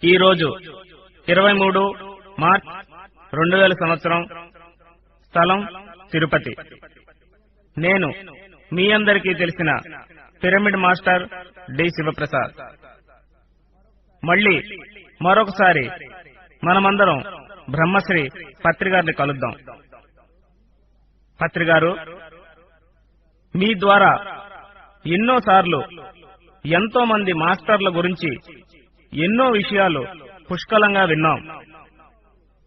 ఈ రోజు 23 మార్చ్ 2000 సంవత్సరం, స్థలం తిరుపతి. నేను మీ అందరికీ తెలిసిన పిరమిడ్ మాస్టర్ డి శివప్రసాద్. మళ్ళీ మరొకసారి మనమందరం బ్రహ్మశ్రీ పత్రి గారిని కలుద్దాం. పత్రి గారు, మీ ద్వారా ఎన్నోసార్లు ఎంతో మంది మాస్టర్ల గురించి ఎన్నో విషయాలు పుష్కలంగా విన్నాం.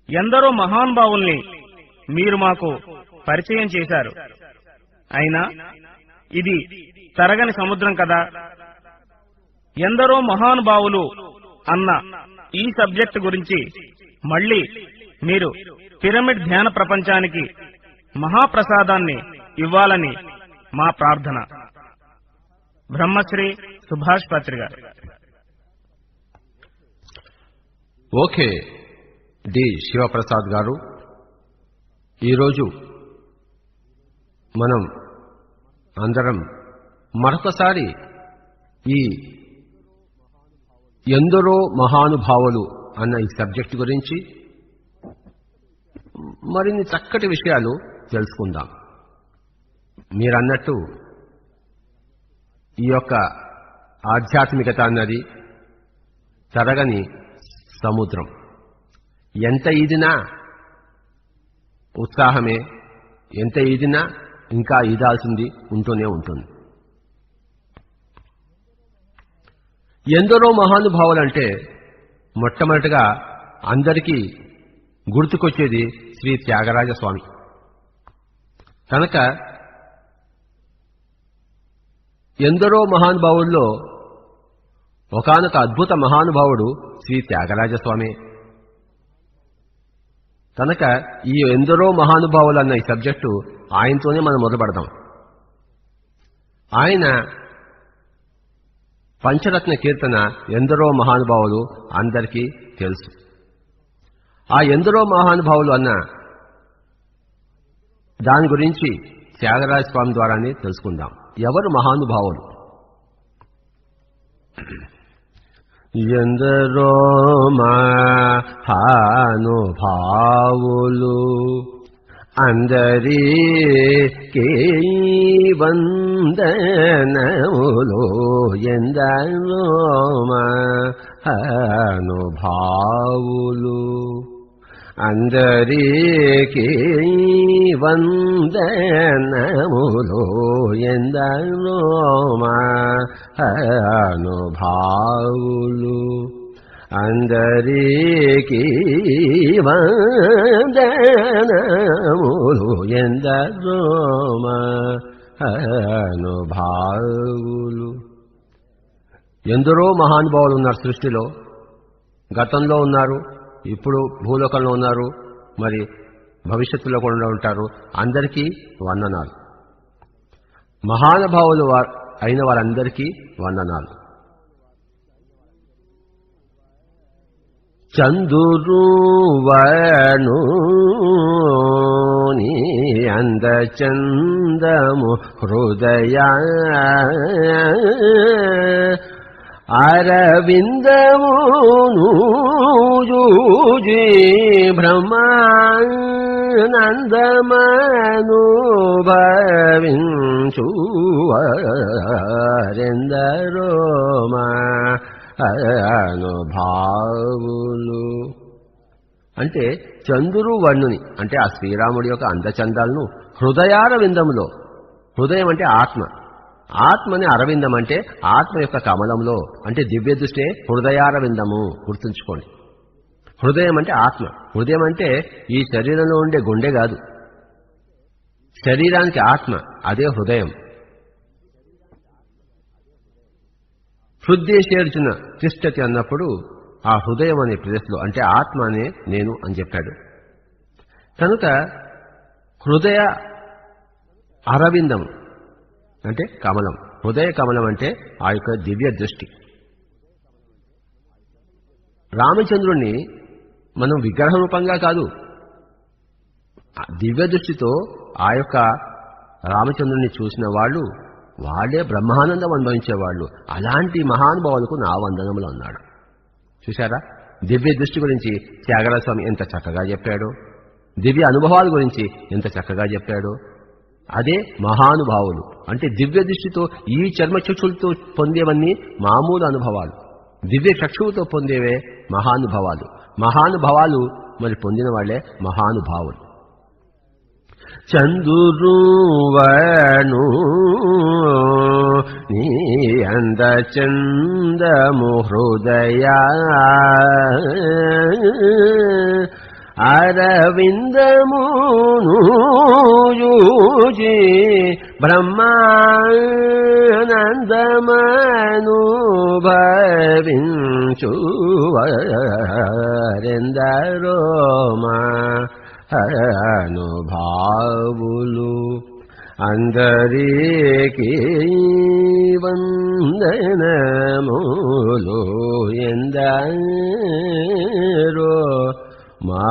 ఎందరో మహానుభావుల్ని మీరు మాకు పరిచయం చేశారు. అయినా ఇది తరగని సముద్రం కదా. ఎందరో మహానుభావులు అన్న ఈ సబ్జెక్ట్ గురించి మళ్లీ మీరు పిరమిడ్ ధ్యాన ప్రపంచానికి మహాప్రసాదాన్ని ఇవ్వాలని మా ప్రార్థన. బ్రహ్మశ్రీ సుభాష్ పత్రి గారు. ఓకే డి శివప్రసాద్ గారు, ఈరోజు మనం అందరం మరొకసారి ఈ ఎందరో మహానుభావులు అన్న ఈ సబ్జెక్టు గురించి మరిన్ని చక్కటి విషయాలు తెలుసుకుందాం. మీరన్నట్టు ఈ యొక్క ఆధ్యాత్మికత అన్నది తరగని సముద్రం. ఎంత ఈదినా ఉత్సాహమే, ఎంత ఈదినా ఇంకా ఈదాల్సింది ఉంటూనే ఉంటుంది. ఎందరో మహానుభావులంటే మొట్టమొదటిగా అందరికీ గుర్తుకొచ్చేది శ్రీ త్యాగరాజస్వామి. కనుక ఎందరో మహానుభావుల్లో ఒకానొక అద్భుత మహానుభావుడు శ్రీ త్యాగరాజస్వామి. కనుక ఈ ఎందరో మహానుభావులు అన్న ఈ సబ్జెక్టు ఆయనతోనే మనం మొదలుపెడదాం. ఆయన పంచరత్న కీర్తన ఎందరో మహానుభావులు అందరికీ తెలుసు. ఆ ఎందరో మహానుభావులు అన్న దాని గురించి త్యాగరాజ స్వామి ద్వారానే తెలుసుకుందాం. ఎవరు మహానుభావులు? ఎందరో మహానుభావులు అందరికీ వందనములు. ఎందరో మహానుభావులు అందరికీ వందనములు. ఎందరో మహానుభావులు అందరికీ వందనములు. ఎందరో మహానుభావులు. ఎందరో మహానుభావులు ఉన్నారు సృష్టిలో. గతంలో ఉన్నారు, ఇప్పుడు భూలోకంలో ఉన్నారు, మరి భవిష్యత్తులో కూడా ఉంటారు. అందరికీ వందనాలు. మహానుభావులు అయిన వారందరికీ వందనాలు. చందురువను నీ అందచందము హృదయ అరవిందమును జూజి బ్రహ్మానందమను భవించు వారెందరో మహానుభావులు. అంటే చంద్రు వర్ణుని అంటే ఆ శ్రీరాముడి యొక్క అందచందాలను హృదయార విందములో, హృదయం అంటే ఆత్మ, ఆత్మని అరవిందం అంటే ఆత్మ యొక్క కమలంలో, అంటే దివ్య దృష్టే హృదయారవిందము. గుర్తుంచుకోండి, హృదయం అంటే ఆత్మ. హృదయం అంటే ఈ శరీరంలో ఉండే గుండె కాదు, శరీరానికి ఆత్మ, అదే హృదయం. హృదయేషర్జున తిష్టతి అన్నప్పుడు ఆ హృదయం అనే ప్లేస్లో, అంటే ఆత్మ అనే నేను అని చెప్పాడు. కనుక హృదయ అరవిందం అంటే కమలం. హృదయ కమలం అంటే ఆ యొక్క దివ్య దృష్టి. రామచంద్రుణ్ణి మనం విగ్రహ రూపంగా కాదు, దివ్య దృష్టితో ఆ యొక్క రామచంద్రుణ్ణి చూసిన వాళ్ళు వాళ్ళే బ్రహ్మానందం అనుభవించేవాళ్ళు. అలాంటి మహానుభావులకు నా వందనములు అన్నాడు. చూశారా, దివ్య దృష్టి గురించి త్యాగరాజ స్వామి ఎంత చక్కగా చెప్పాడు, దివ్య అనుభవాల గురించి ఎంత చక్కగా చెప్పాడు. అదే మహానుభావులు అంటే దివ్య దృష్టితో ఈ చర్మచక్షులతో పొందేవన్నీ మామూలు అనుభవాలు, దివ్య చక్షువుతో పొందేవే మహానుభవాలు. మహానుభవాలు మరి పొందిన వాళ్లే మహానుభావులు. చందురువను నీ అంద చందము హృదయ అరవిందమును యూజి బ్రహ్మానందమను భవించువరెందరో అనుభావులు అందరికీ వందనములు ఎందరో మా.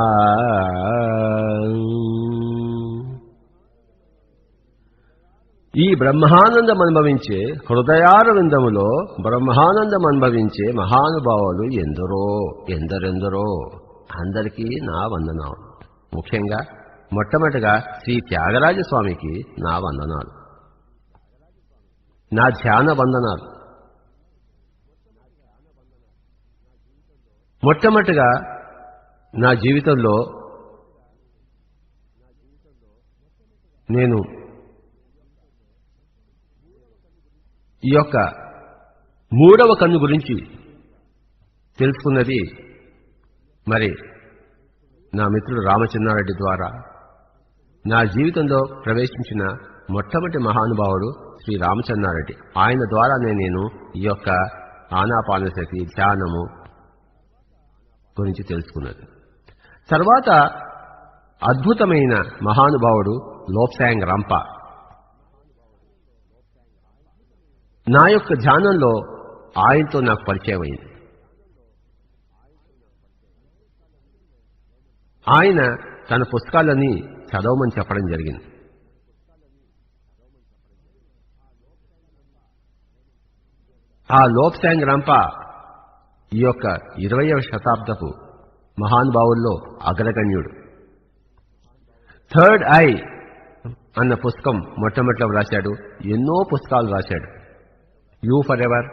ఈ బ్రహ్మానందం అనుభవించే హృదయారవిందములో బ్రహ్మానందం అనుభవించే మహానుభావులు ఎందరో ఎందరెందరో, అందరికీ నా వందనాలు. ముఖ్యంగా మొట్టమొదటిగా శ్రీ త్యాగరాజస్వామికి నా వందనాలు, నా ధ్యాన వందనాలు. మొట్టమొదటిగా నా జీవితంలో నేను ఈ యొక్క మూడవ కన్ను గురించి తెలుసుకున్నది మరి నా మిత్రుడు రామచంద్రారెడ్డి ద్వారా. నా జీవితంలో ప్రవేశించిన మొట్టమొదటి మహానుభావుడు శ్రీ రామచంద్రారెడ్డి. ఆయన ద్వారానే నేను ఈ యొక్క ఆనాపానసతి ధ్యానము గురించి తెలుసుకున్నది. తర్వాత అద్భుతమైన మహానుభావుడు లోప్సాంగ్ రంపా. నా యొక్క ధ్యానంలో ఆయనతో నాకు పరిచయం అయింది. ఆయన తన పుస్తకాలన్నీ చదవమని చెప్పడం జరిగింది. ఆ లోప్సాంగ్ రంపా ఈ యొక్క 20వ శతాబ్దపు మహానుభావుల్లో అగ్రగణ్యుడు. థర్డ్ ఐ అన్న పుస్తకం మొట్టమొదటిలో రాశాడు. ఎన్నో పుస్తకాలు రాశాడు. You forever,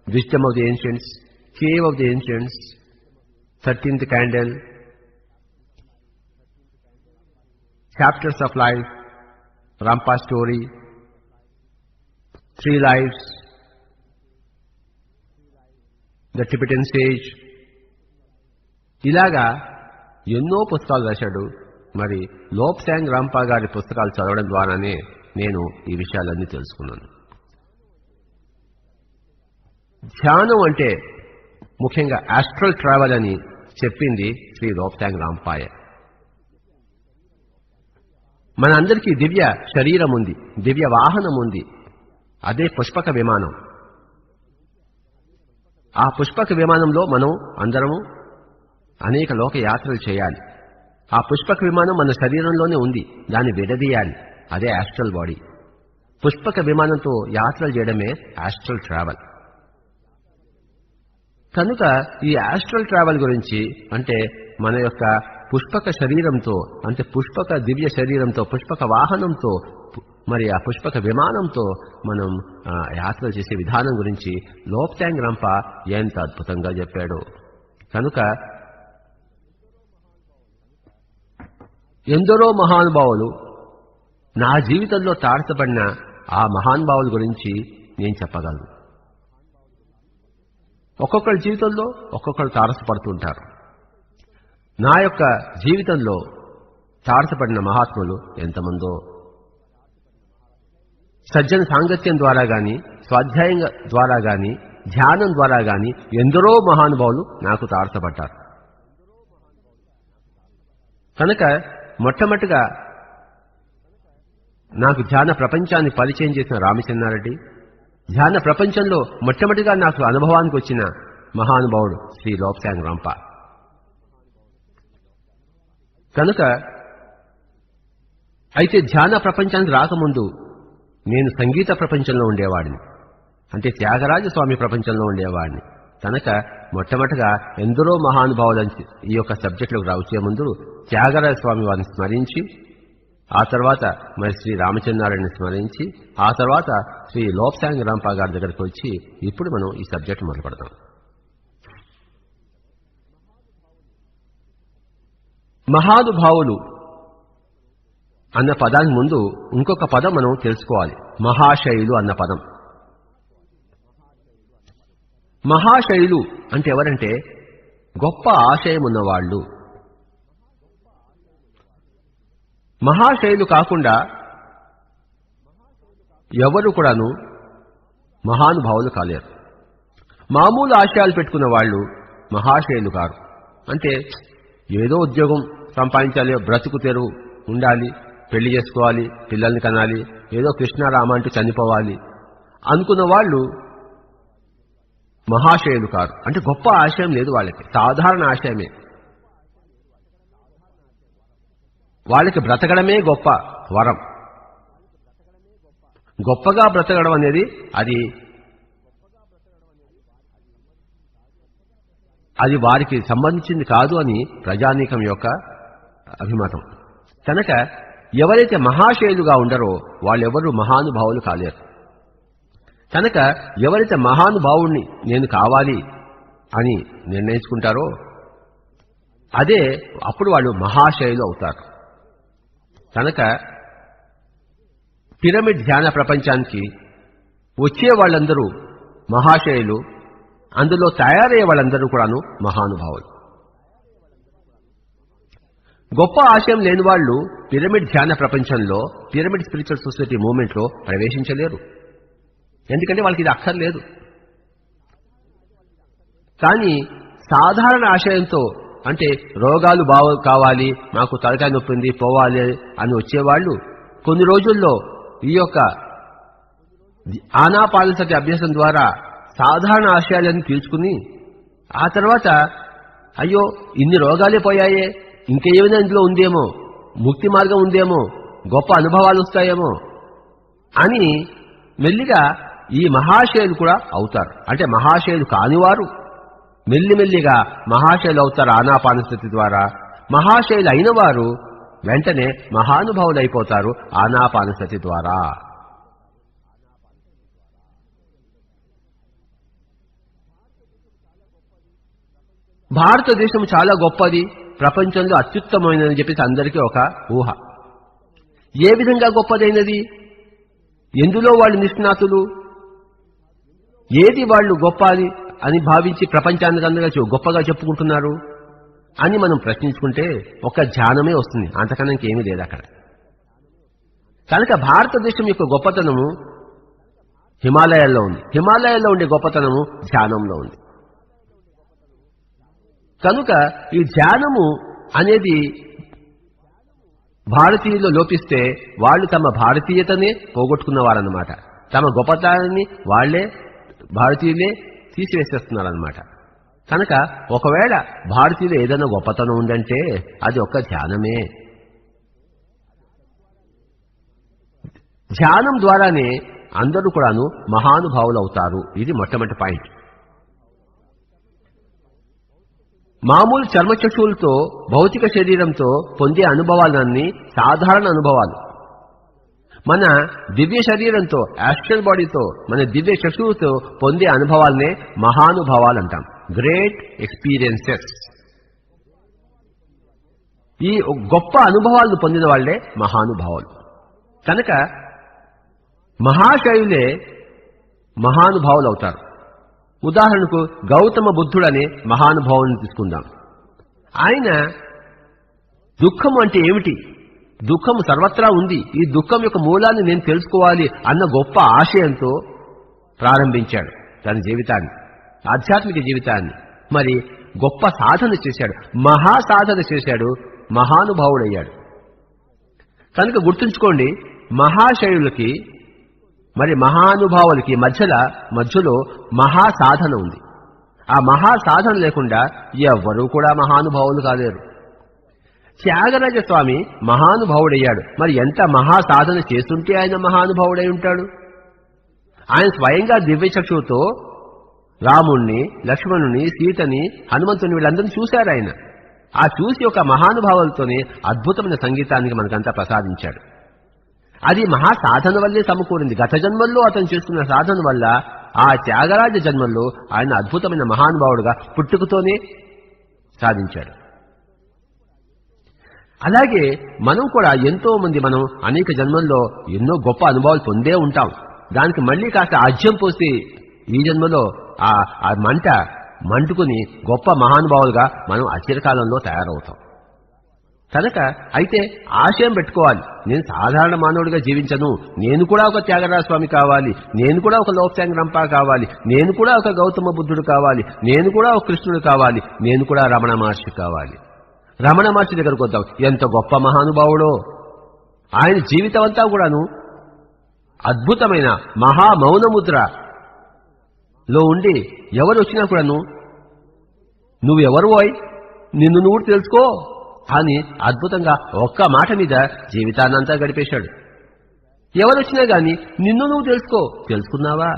wisdom of the ancients, cave of the ancients, 13th candle, chapters of life, Rampa story, 3 lives, the Tibetan sage, ఇలాగా ఎన్నో పుస్తకాలు రాశాడు. మరి లోప్సాంగ్ రంపా గారి పుస్తకాలు చదవడం ద్వారానే నేను ఈ విషయాలన్నీ తెలుసుకున్నాను. ధ్యానం అంటే ముఖ్యంగా ఆస్ట్రల్ ట్రావెల్ అని చెప్పింది శ్రీ లోప్సాంగ్ రంపాయే. మనందరికీ దివ్య శరీరం ఉంది, దివ్య వాహనం ఉంది, అదే పుష్పక విమానం. ఆ పుష్పక విమానంలో మనం అందరము అనేక లోక యాత్రలు చేయాలి. ఆ పుష్పక విమానం మన శరీరంలోనే ఉంది, దాన్ని విడదీయాలి, అదే ఆస్ట్రల్ బాడీ. పుష్పక విమానంతో యాత్రలు చేయడమే ఆస్ట్రల్ ట్రావెల్. కనుక ఈ ఆస్ట్రల్ ట్రావెల్ గురించి అంటే మన యొక్క పుష్పక శరీరంతో, అంటే పుష్పక దివ్య శరీరంతో, పుష్పక వాహనంతో, మరి ఆ పుష్పక విమానంతో మనం యాత్ర చేసే విధానం గురించి లోప్సాంగ్ రంపా ఎంత అద్భుతంగా చెప్పాడు. కనుక ఎందరో మహానుభావులు నా జీవితంలో తారసపడిన ఆ మహానుభావుల గురించి నేను చెప్పగలను. ఒక్కొక్కరి జీవితంలో ఒక్కొక్కరు తారసపడుతుంటారు. నా యొక్క జీవితంలో తారసపడిన మహాత్ములు ఎంతమందో. సజ్జన సాంగత్యం ద్వారా గాని, స్వాధ్యాయం ద్వారా గాని, ధ్యానం ద్వారా గాని ఎందరో మహానుభావులు నాకు తారసపడ్డారు. కనుక మొట్టమొదటిగా నాకు ధ్యాన ప్రపంచాన్ని పరిచయం చేసిన రామచంద్రారెడ్డి, ధ్యాన ప్రపంచంలో మొట్టమొదటిగా నాకు అనుభవానికి వచ్చిన మహానుభావుడు శ్రీ లోప్సాంగ్ రంప. కనుక అయితే ధ్యాన ప్రపంచానికి రాకముందు నేను సంగీత ప్రపంచంలో ఉండేవాడిని, అంటే త్యాగరాజ స్వామి ప్రపంచంలో ఉండేవాడిని. కనుక మొట్టమొదటిగా ఎందరో మహానుభావులు ఈ యొక్క సబ్జెక్టులకు వచ్చే ముందు త్యాగరాజ స్వామి వారిని స్మరించి, ఆ తర్వాత మరి శ్రీ రామచంద్రారెడ్డిని స్మరించి, ఆ తర్వాత శ్రీ లోప్సాంగ్ రంప గారి దగ్గరికి వచ్చి ఇప్పుడు మనం ఈ సబ్జెక్ట్ మొదలు పెడతాం. మహానుభావులు అన్న పదానికి ముందు ఇంకొక పదం మనం తెలుసుకోవాలి. మహాశైలు అన్న పదం. మహాశైలు అంటే ఎవరంటే గొప్ప ఆశయం ఉన్నవాళ్ళు. మహాశైలు కాకుండా ఎవరు కూడాను మహానుభావులు కాలేరు. మామూలు ఆశయాలు పెట్టుకున్న వాళ్ళు మహాశైలు కారు. అంటే ఏదో ఉద్యోగం సంపాదించాలి, బ్రతుకు తెరువు ఉండాలి, పెళ్లి చేసుకోవాలి, పిల్లల్ని కనాలి, ఏదో కృష్ణారామ అంటూ చనిపోవాలి అనుకున్న వాళ్ళు మహాశయులు కారు. అంటే గొప్ప ఆశయం లేదు వాళ్ళకి, సాధారణ ఆశయమే. వాళ్ళకి బ్రతకడమే గొప్ప వరం. గొప్పగా బ్రతకడం అనేది అది వారికి సంబంధించింది కాదు అని ప్రజానీకం యొక్క అభిమతం. కనుక ఎవరైతే మహాశయులుగా ఉండరో వాళ్ళెవరూ మహానుభావులు కాలేరు. కనుక ఎవరైతే మహానుభావుణ్ణి నేను కావాలి అని నిర్ణయించుకుంటారో అదే అప్పుడు వాళ్ళు మహాశయులు అవుతారు. కనుక పిరమిడ్ ధ్యాన ప్రపంచానికి వచ్చే వాళ్ళందరూ మహాశయులు, అందులో తయారయ్యే వాళ్ళందరూ కూడాను మహానుభావులు. గొప్ప ఆశయం లేని వాళ్ళు పిరమిడ్ ధ్యాన ప్రపంచంలో, పిరమిడ్ స్పిరిచువల్ సొసైటీ మూవ్మెంట్లో ప్రవేశించలేరు. ఎందుకంటే వాళ్ళకి ఇది అక్కర్లేదు. కానీ సాధారణ ఆశయంతో, అంటే రోగాలు కావాలి, మాకు తలకాయ నొప్పి ఉంది పోవాలి అని వచ్చేవాళ్ళు కొన్ని రోజుల్లో ఈ యొక్క ఆనాపానసతి అభ్యాసం ద్వారా సాధారణ ఆశయాలను తీర్చుకుని ఆ తర్వాత అయ్యో ఇన్ని రోగాలే పోయాయే, ఇంకేమైనా ఇందులో ఉందేమో, ముక్తి మార్గం ఉందేమో, గొప్ప అనుభవాలు వస్తాయేమో అని మెల్లిగా ఈ మహాశయులు కూడా అవుతారు. అంటే మహాశయులు కానివారు మెల్లిమెల్లిగా మహాశయులు అవుతారు ఆనాపానసతి ద్వారా. మహాశయులు అయిన వారు వెంటనే మహానుభావులు అయిపోతారు ఆనాపానసతి ద్వారా. భారతదేశం చాలా గొప్పది, ప్రపంచంలో అత్యుత్తమైనదని చెప్పేసి అందరికీ ఒక ఊహ. ఏ విధంగా గొప్పదైనది, ఎందులో వాళ్ళు నిష్ణాతులు, ఏది వాళ్ళు గొప్ప అని భావించి ప్రపంచానికి అందరిగా గొప్పగా చెప్పుకుంటున్నారు అని మనం ప్రశ్నించుకుంటే ఒక ధ్యానమే వస్తుంది, అంతకన్నా ఇంకేమీ లేదు అక్కడ. కనుక భారతదేశం యొక్క గొప్పతనము హిమాలయాల్లో ఉంది, హిమాలయాల్లో ఉండే గొప్పతనము ధ్యానంలో ఉంది. కనుక ఈ ధ్యానము అనేది భారతీయుల్లో లోపిస్తే వాళ్ళు తమ భారతీయతనే పోగొట్టుకున్నవారన్నమాట. తమ గొప్పతనాన్ని వాళ్లే భారతీయులే తీసివేసేస్తున్నారన్నమాట. కనుక ఒకవేళ భారతీయులు ఏదైనా గొప్పతనం ఉందంటే అది ఒక్క ధ్యానమే. ధ్యానం ద్వారానే అందరూ కూడాను మహానుభావులు అవుతారు. ఇది మొట్టమొదటి పాయింట్. మామూలు చర్మచక్షువులతో, భౌతిక శరీరంతో పొందే అనుభవాలన్నీ సాధారణ అనుభవాలు. మన దివ్య శరీరంతో, యాస్ట్రల్ బాడీతో, మన దివ్య చక్షువుతో పొందే అనుభవాలనే మహానుభవాలు అంటాం, గ్రేట్ ఎక్స్పీరియన్సెస్. ఈ గొప్ప అనుభవాలను పొందిన వాళ్లే మహానుభావులు. కనుక మహాశయులే మహానుభావులు అవుతారు. ఉదాహరణకు గౌతమ బుద్ధుడనే మహానుభావుని తీసుకుందాం. ఆయన దుఃఖం అంటే ఏమిటి, దుఃఖం సర్వత్రా ఉంది, ఈ దుఃఖం యొక్క మూలాన్ని నేను తెలుసుకోవాలి అన్న గొప్ప ఆశయంతో ప్రారంభించాడు తన జీవితాన్ని, ఆధ్యాత్మిక జీవితాన్ని. మరి గొప్ప సాధన చేశాడు, మహాసాధన చేశాడు, మహానుభావుడయ్యాడు. కనుక గుర్తుంచుకోండి, మహాశయులకి మరి మహానుభావులకి మధ్యలో మహాసాధన ఉంది. ఆ మహాసాధన లేకుండా ఎవ్వరూ కూడా మహానుభావులు కాలేరు. త్యాగరాజ స్వామి మహానుభావుడయ్యాడు. మరి ఎంత మహాసాధన చేస్తుంటే ఆయన మహానుభావుడై ఉంటాడు. ఆయన స్వయంగా దివ్యచక్షుతో రాముణ్ణి, లక్ష్మణుని, సీతని, హనుమంతుని వీళ్ళందరినీ చూశారు ఆయన. ఆ చూసి ఒక మహానుభావులతోనే అద్భుతమైన సంగీతానికి మనకంతా ప్రసాదించాడు. అది మహాసాధన వల్లే సమకూరింది. గత జన్మల్లో అతను చేస్తున్న సాధన వల్ల ఆ త్యాగరాజ జన్మల్లో ఆయన అద్భుతమైన మహానుభావుడుగా పుట్టుకతోనే సాధించాడు. అలాగే మనం కూడా ఎంతో మంది మనం అనేక జన్మల్లో ఎన్నో గొప్ప అనుభవాలు పొందే ఉంటాం. దానికి మళ్ళీ కాస్త ఆజ్యం పోసి ఈ జన్మలో ఆ మంట మంటుకుని గొప్ప మహానుభావులుగా మనం అచిరకాలంలో తయారవుతాం. కనుక అయితే ఆశయం పెట్టుకోవాలి, నేను సాధారణ మానవుడిగా జీవించను, నేను కూడా ఒక త్యాగరాజ స్వామి కావాలి, నేను కూడా ఒక లోక్సాంగ్ రంపా కావాలి, నేను కూడా ఒక గౌతమ బుద్ధుడు కావాలి, నేను కూడా ఒక కృష్ణుడు కావాలి, నేను కూడా రమణ మహర్షి కావాలి. రమణ మహర్షి దగ్గరకు వద్దాం, ఎంత గొప్ప మహానుభావుడో. ఆయన జీవితం అంతా కూడాను అద్భుతమైన మహామౌనముద్రలో ఉండి ఎవరు వచ్చినా కూడాను నువ్వెవరు పోయి నిన్ను నువ్వు తెలుసుకో అని అద్భుతంగా ఒక్క మాట మీద జీవితాన్నంతా గడిపేశాడు. ఎవరు వచ్చినా గాని నిన్ను నువ్వు తెలుసుకున్నావా?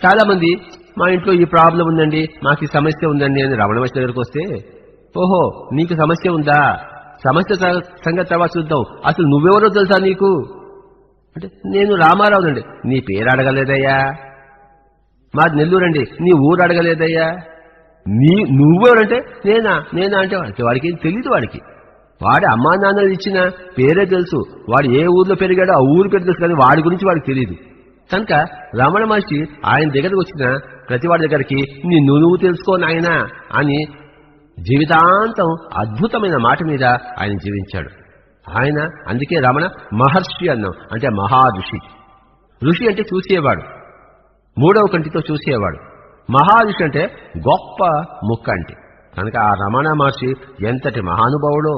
చాలా మంది మా ఇంట్లో ఈ ప్రాబ్లం ఉందండి, మాకు ఈ సమస్య ఉందండి అని రమణ మహర్షి దగ్గరకు వస్తే, ఓహో నీకు సమస్య ఉందా, సమస్య సంగతి తర్వాత చూద్దాం, అసలు నువ్వెవరో తెలుసా నీకు అంటే, నేను రామారావునండి. నీ పేరు అడగలేదయ్యా. మాది నెల్లూరండి, నీ ఊరు అడగలేదయ్యా. నువ్వెవరంటే నేనా అంటే వాడికి ఏం తెలీదు. వాడి అమ్మా నాన్నలు ఇచ్చిన పేరే తెలుసు, వాడు ఏ ఊర్లో పెరిగాడో ఆ ఊరు పేరు తెలుసు, కానీ వాడి గురించి వాడికి తెలీదు. కనుక రమణ మహర్షి ఆయన దగ్గరకు వచ్చిన ప్రతి వాడి దగ్గరికి నువ్వు తెలుసుకో నాయనా అని జీవితాంతం అద్భుతమైన మాట మీద ఆయన జీవించాడు. ఆయన అందుకే రమణ మహర్షి అన్నాం, అంటే మహాఋషి. ఋషి అంటే చూసేవాడు, మూడవ కంటితో చూసేవాడు. మహాఋషి అంటే గొప్ప ముక్క అంటే. కనుక ఆ రమణ మహర్షి ఎంతటి మహానుభావుడో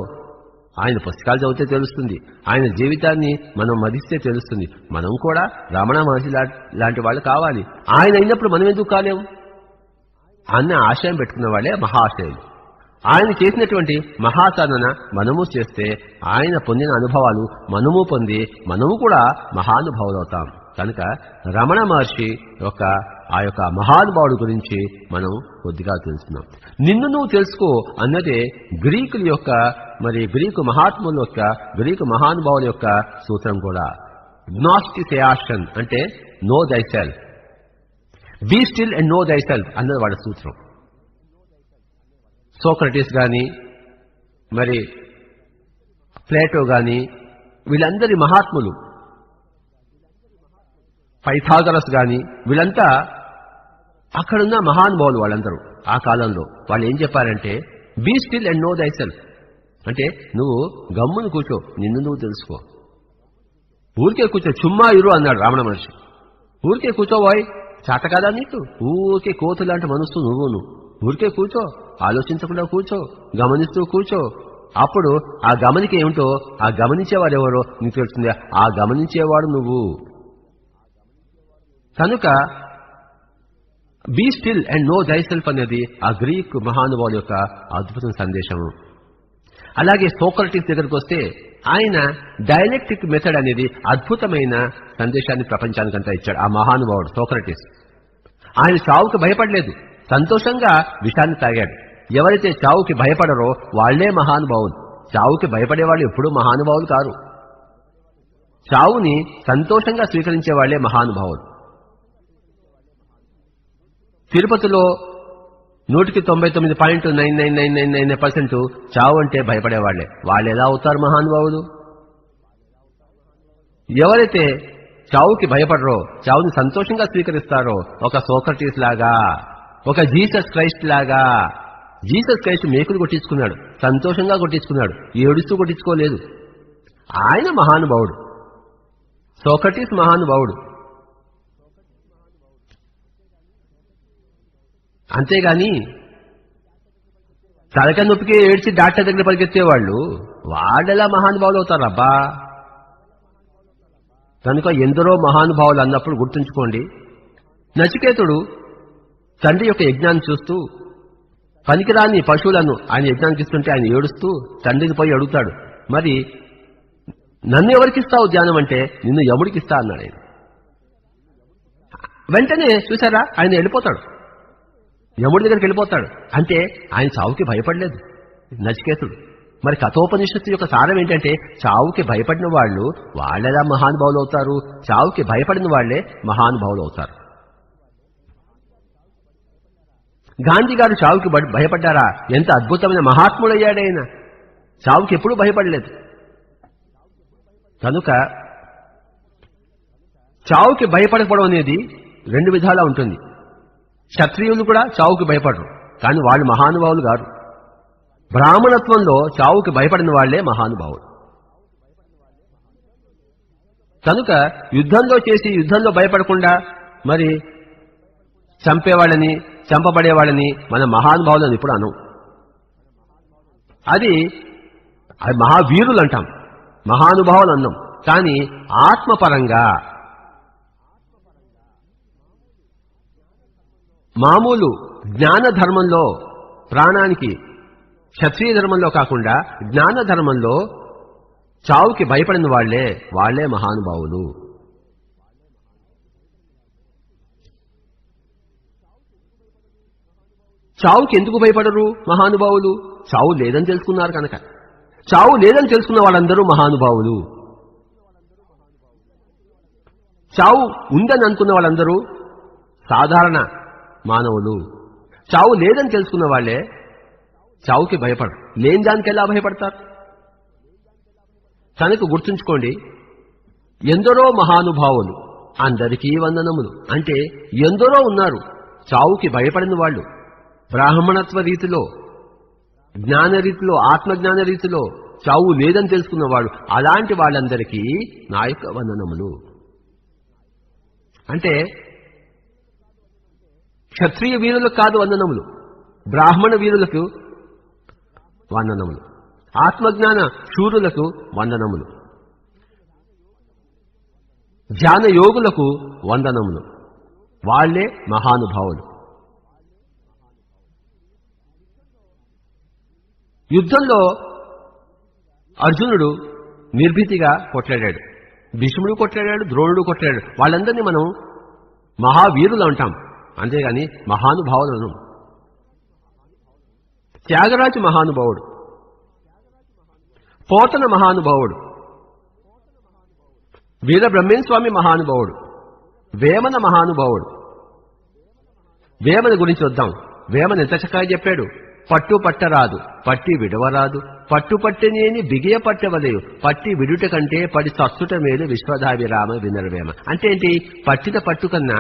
ఆయన పుస్తకాలు చదివితే తెలుస్తుంది, ఆయన జీవితాన్ని మనం మదిస్తే తెలుస్తుంది. మనం కూడా రమణ మహర్షి లాంటి వాళ్ళు కావాలి. ఆయన అయినప్పుడు మనం ఎందుకు కాలేము అన్న ఆశయం పెట్టుకున్న వాళ్ళే మహాశయులు. ఆయన చేసినటువంటి మహాసాధన మనము చేస్తే ఆయన పొందిన అనుభవాలు మనము పొంది మనము కూడా మహానుభావులు అవుతాం. కనుక రమణ మహర్షి ఆ యొక్క మహానుభావుడు గురించి మనం కొద్దిగా తెలుసుకున్నాం. నిన్ను నువ్వు తెలుసుకో అన్నదే గ్రీకుల యొక్క గ్రీకు మహాత్ముల యొక్క గ్రీకు మహానుభావుల యొక్క సూత్రం కూడా. గ్నాస్టిసేషన్ అంటే నో దై self, be still and know దై సెల్ఫ్ అన్నది వాడి సూత్రం. సోక్రటీస్ గాని ప్లేటో గాని వీళ్ళందరి మహాత్ములు, పైథాగరస్ గాని వీళ్ళంతా అక్కడున్న మహానుభావులు. వాళ్ళందరూ ఆ కాలంలో వాళ్ళు ఏం చెప్పారంటే, బీ స్టిల్ అండ్ నో దై సెల్ఫ్ అంటే నువ్వు గమ్మును కూర్చో, నిన్ను నువ్వు తెలుసుకో. ఊరికే కూర్చో, చుమ్మా ఇరు అన్నాడు రమణ మహర్షి. ఊరికే కూర్చోబోయ్, చేత కదా నీకు, ఊరికే కోతులాంటి మనసు నువ్వును. ఊరికే కూర్చో, ఆలోచించకుండా కూర్చో, గమనిస్తూ కూర్చో. అప్పుడు ఆ గమనిక ఏమిటో, ఆ గమనించేవాడు ఎవరో నీకు తెలుస్తుంది. ఆ గమనించేవాడు నువ్వు. కనుక బీ స్టిల్ అండ్ నో దై సెల్ఫ్ అనేది ఆ గ్రీక్ మహానుభావుల యొక్క అద్భుత సందేశము. అలాగే సోక్రటీస్ దగ్గరకు వస్తే ఆయన డైలెక్టిక్ మెథడ్ అనేది అద్భుతమైన సందేశాన్ని ప్రపంచానికంతా ఇచ్చాడు. ఆ మహానుభావుడు సోక్రటీస్ ఆయన చావుకి భయపడలేదు, సంతోషంగా విషాన్ని తాగాడు. ఎవరైతే చావుకి భయపడరో వాళ్లే మహానుభావులు. చావుకి భయపడే వాళ్ళు ఎప్పుడూ మహానుభావులు కారు. చావుని సంతోషంగా స్వీకరించే వాళ్లే మహానుభావులు. తిరుపతిలో 99.99999% చావు అంటే భయపడేవాళ్లే. వాళ్ళు ఎలా అవుతారు మహానుభావులు? ఎవరైతే చావుకి భయపడరో, చావుని సంతోషంగా స్వీకరిస్తారో, ఒక సోక్రటీస్ లాగా, ఒక జీసస్ క్రైస్ట్ లాగా. జీసస్ క్రైస్ట్ మేకులు కొట్టించుకున్నాడు, సంతోషంగా కొట్టించుకున్నాడు, ఏడుస్తూ కొట్టించుకోలేదు. ఆయన మహానుభావుడు, సోక్రటీస్ మహానుభావుడు. అంతేగాని తలకాయ నొప్పికి ఏడ్చి డాక్టర్ దగ్గర పరిగెత్తేవాళ్ళు వాళ్ళెలా మహానుభావులు అవుతారు అబ్బా. కనుక ఎందరో మహానుభావులు అన్నప్పుడు గుర్తుంచుకోండి, నచికేతుడు తండ్రి యొక్క యజ్ఞాన్ని చూస్తూ పనికిరాని పశువులను ఆయన యజ్ఞానికి ఇస్తుంటే ఆయన ఏడుస్తూ తండ్రిని పోయి అడుగుతాడు, మరి నన్ను ఎవరికిస్తావు ధ్యానం అంటే, నిన్ను యముడికిస్తా అన్నాడు ఆయన. వెంటనే చూసారా ఆయన వెళ్ళిపోతాడు, యముడి దగ్గరికి వెళ్ళిపోతాడు. అంటే ఆయన చావుకి భయపడలేదు నచికేతుడు. మరి కఠోపనిషత్తు యొక్క సారం ఏంటంటే, చావుకి భయపడిన వాళ్ళు వాళ్ళెలా మహానుభావులు అవుతారు, చావుకి భయపడిన వాళ్లే మహానుభావులు అవుతారు. గాంధీ గారు చావుకి భయపడ్డారా? ఎంత అద్భుతమైన మహాత్ముడయ్యాడైన, చావుకి ఎప్పుడూ భయపడలేదు. కనుక చావుకి భయపడకపోవడం అనేది రెండు విధాలా ఉంటుంది. క్షత్రియులు కూడా చావుకి భయపడరు, కానీ వాళ్ళు మహానుభావులు గారు. బ్రాహ్మణత్వంలో చావుకి భయపడిన వాళ్లే మహానుభావులు. కనుక యుద్ధంలో చేసి యుద్ధంలో భయపడకుండా మరి చంపేవాళ్ళని చంపబడేవాళ్ళని మన మహానుభావులని ఇప్పుడు అనం. అది మహావీరులు అంటాం, మహానుభావులు అన్నాం. కానీ ఆత్మపరంగా మామూలు జ్ఞాన ధర్మంలో ప్రాణానికి, క్షత్రియ ధర్మంలో కాకుండా జ్ఞాన ధర్మంలో చావుకి భయపడిన వాళ్లే మహానుభావులు. చావుకి ఎందుకు భయపడరు మహానుభావులు? చావు లేదని తెలుసుకున్నారు కనుక. చావు లేదని తెలుసుకున్న వాళ్ళందరూ మహానుభావులు. చావు ఉందని అనుకున్న వాళ్ళందరూ సాధారణ మానవులు. చావు లేదని తెలుసుకున్న వాళ్లే చావుకి భయపడరు. లేని దానికి ఎలా భయపడతారు? కనుక గుర్తుంచుకోండి, ఎందరో మహానుభావులు, అందరికీ వందనములు. అంటే ఎందరో ఉన్నారు చావుకి భయపడిన వాళ్ళు, బ్రాహ్మణత్వ రీతిలో, జ్ఞాన రీతిలో, ఆత్మజ్ఞాన రీతిలో చావు లేదని తెలుసుకున్నవాడు. అలాంటి వాళ్ళందరికీ నా యొక్క వందనములు. అంటే క్షత్రియ వీరులకు కాదు వందనములు, బ్రాహ్మణ వీరులకు వందనములు, ఆత్మజ్ఞాన శూరులకు వందనములు, ధ్యాన యోగులకు వందనములు. వాళ్లే మహానుభావులు. యుద్ధంలో అర్జునుడు నిర్భీతిగా కొట్లాడాడు, భీష్ముడు కొట్లాడాడు, ద్రోణుడు కొట్లాడాడు. వాళ్ళందరినీ మనం మహావీరులు అంటాం, అంతేగాని మహానుభావులను. త్యాగరాజు మహానుభావుడు, పోతన మహానుభావుడు, వీరబ్రహ్మేంద్రస్వామి మహానుభావుడు, వేమన మహానుభావుడు. వేమన గురించి వద్దాం. వేమన ఎంత చక్కగా చెప్పాడు. పట్టు పట్టరాదు, పట్టి విడవరాదు, పట్టు పట్టనేని బిగియ పట్టవలేవు, పట్టి విడుట కంటే పడి సత్సుట మేలు విశ్వధాభిరామ వినరవేమ. అంటే ఏంటి? పట్టిన పట్టు కన్నా,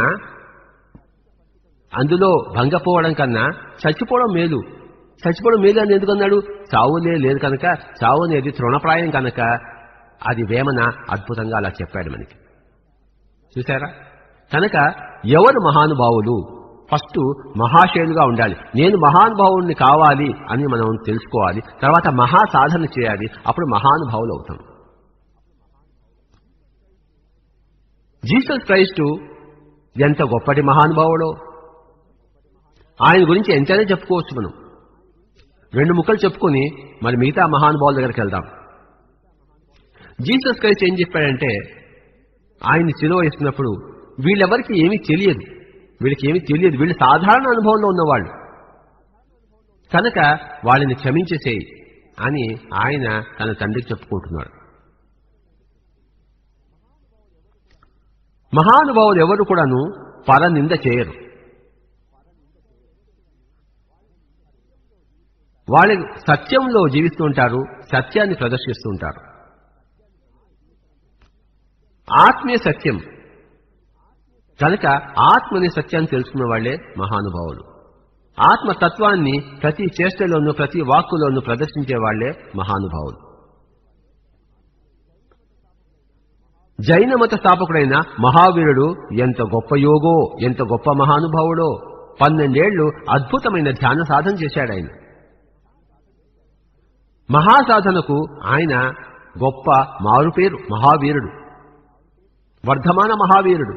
అందులో భంగపోవడం కన్నా చచ్చిపోవడం మేలు. చచ్చిపోవడం మేలు అని ఎందుకన్నాడు? చావులే లేదు కనుక, చావు అనేది తృణప్రాయం కనుక. అది వేమన అద్భుతంగా అలా చెప్పాడు మనకి. చూసారా? కనుక ఎవరు మహానుభావులు? ఫస్ట్ మహాశయులుగా ఉండాలి. నేను మహానుభావుడిని కావాలి అని మనం తెలుసుకోవాలి. తర్వాత మహా సాధన చేయాలి. అప్పుడు మహానుభావులు అవుతాం. జీసస్ క్రైస్టు ఎంత గొప్పటి మహానుభావుడో ఆయన గురించి ఎంతైనా చెప్పుకోవచ్చు. మనం రెండు ముక్కలు చెప్పుకొని మరి మిగతా మహానుభావుల దగ్గరికి వెళ్దాం. జీసస్ క్రైస్ట్ ఏం చెప్పాడంటే, ఆయన్ని సిలువ వేస్తున్నప్పుడు వీళ్ళెవరికి ఏమీ తెలియదు, వీళ్ళు సాధారణ అనుభవంలో ఉన్నవాళ్ళు కనుక వాళ్ళని క్షమించేసేయి అని ఆయన తన తండ్రికి చెప్పుకుంటున్నాడు. మహానుభావులు ఎవరు కూడాను పరనింద చేయరు. వాళ్ళు సత్యంలో జీవిస్తూ ఉంటారు, సత్యాన్ని ప్రదర్శిస్తూ ఉంటారు. ఆత్మీయ సత్యం కనుక ఆత్మని సత్యాన్ని తెలుసుకున్న వాళ్లే మహానుభావులు. ఆత్మతత్వాన్ని ప్రతి చేష్టలోనూ ప్రతి వాక్కులోనూ ప్రదర్శించే వాళ్లే మహానుభావులు. జైన మత స్థాపకుడైన మహావీరుడు ఎంత గొప్ప యోగో, ఎంత గొప్ప మహానుభావుడో. 12 ఏళ్లు అద్భుతమైన ధ్యాన సాధన చేశాడు ఆయన. మహాసాధనకు ఆయన గొప్ప మారుపేరు మహావీరుడు, వర్ధమాన మహావీరుడు.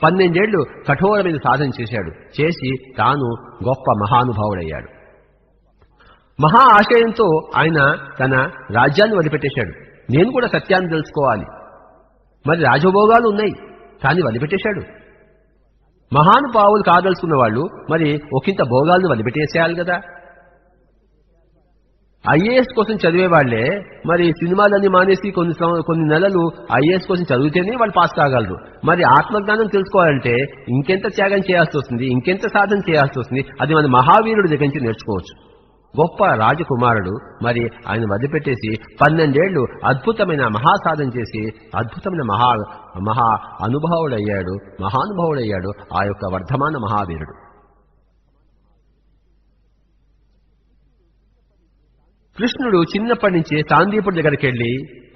12 ఏళ్లు కఠోరమైన సాధన చేశాడు. చేసి తాను గొప్ప మహానుభావుడయ్యాడు. మహా ఆశయంతో ఆయన తన రాజ్యాన్ని వదిలిపెట్టేశాడు. నేను కూడా సత్యాన్ని తెలుసుకోవాలి, మరి రాజభోగాలు ఉన్నాయి కానీ వదిలిపెట్టేశాడు. మహానుభావులు కాదలుచుకున్న వాళ్ళు మరి ఒకంత భోగాలను వదిలిపెట్టేసేయాలి కదా. ఐఏఎస్ కోసం చదివే వాళ్లే మరి సినిమాలన్నీ మానేసి కొన్ని నెలలు ఐఏఎస్ కోసం చదివితేనే వాళ్ళు పాస్ కాగలరు. మరి ఆత్మజ్ఞానం తెలుసుకోవాలంటే ఇంకెంత త్యాగం చేయాల్సి వస్తుంది, ఇంకెంత సాధన చేయాల్సి వస్తుంది. అది మన మహావీరుడి దగ్గర నుంచి నేర్చుకోవచ్చు. గొప్ప రాజకుమారుడు మరి ఆయన వదిలిపెట్టేసి 12 ఏళ్లు అద్భుతమైన మహాసాధన చేసి అద్భుతమైన మహా అనుభావుడయ్యాడు, మహానుభావుడయ్యాడు ఆ యొక్క వర్ధమాన మహావీరుడు. కృష్ణుడు చిన్నప్పటి నుంచే సాందీపుడి దగ్గరికి వెళ్లి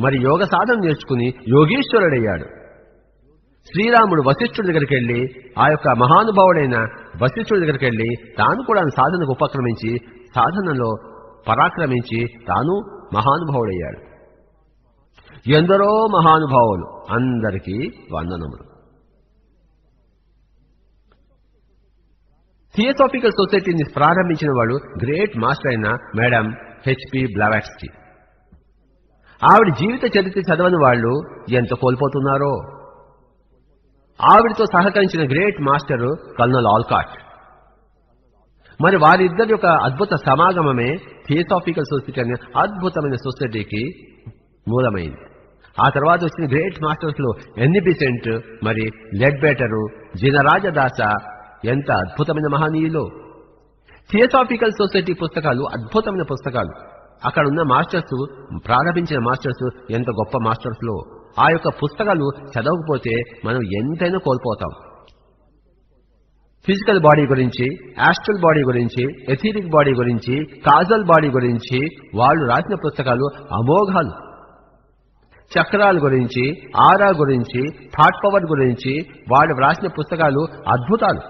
మరి యోగ సాధన నేర్చుకుని యోగీశ్వరుడయ్యాడు. శ్రీరాముడు వశిష్ఠుడి దగ్గరికి వెళ్లి ఆ యొక్క మహానుభావుడైన వశిష్ఠుడి దగ్గరికి వెళ్లి తాను కూడా సాధనకు ఉపక్రమించి సాధనలో పరాక్రమించి తాను మహానుభావుడయ్యాడు. ఎందరో మహానుభావులు, అందరికీ వందనములు. థియోసాఫికల్ సొసైటీని ప్రారంభించిన వాడు గ్రేట్ మాస్టర్ అయిన మేడం హెచ్పి బ్లావాట్స్కీ. ఆవిడ జీవిత చరిత్ర చదవని వాళ్ళు ఎంత కోల్పోతున్నారో. ఆవిడతో సహకరించిన గ్రేట్ మాస్టర్ కల్నల్ ఆల్కాట్. మరి వారిద్దరి యొక్క అద్భుత సమాగమమే థియోసాఫికల్ సొసైటీ అనే అద్భుతమైన సొసైటీకి మూలమైంది. ఆ తర్వాత వచ్చిన గ్రేట్ మాస్టర్స్ లో ఎన్ని బిసెంట్, మరి లెడ్ బెటరు, జినరాజదాస ఎంత అద్భుతమైన మహనీయులు. థియోసాఫికల్ సొసైటీ పుస్తకాలు అద్భుతమైన పుస్తకాలు. అక్కడ ఉన్న మాస్టర్స్, ప్రారంభించిన మాస్టర్స్ ఎంత గొప్ప మాస్టర్స్ లో. ఆ యొక్క పుస్తకాలు చదవకపోతే మనం ఎంతైనా కోల్పోతాం. ఫిజికల్ బాడీ గురించి, యాస్ట్రల్ బాడీ గురించి, ఎథీరిక్ బాడీ గురించి, కాజల్ బాడీ గురించి వాళ్ళు రాసిన పుస్తకాలు అమోఘాలు. చక్రాల గురించి, ఆరా గురించి, థాట్ పవర్ గురించి వాళ్ళు రాసిన పుస్తకాలు అద్భుతాలు.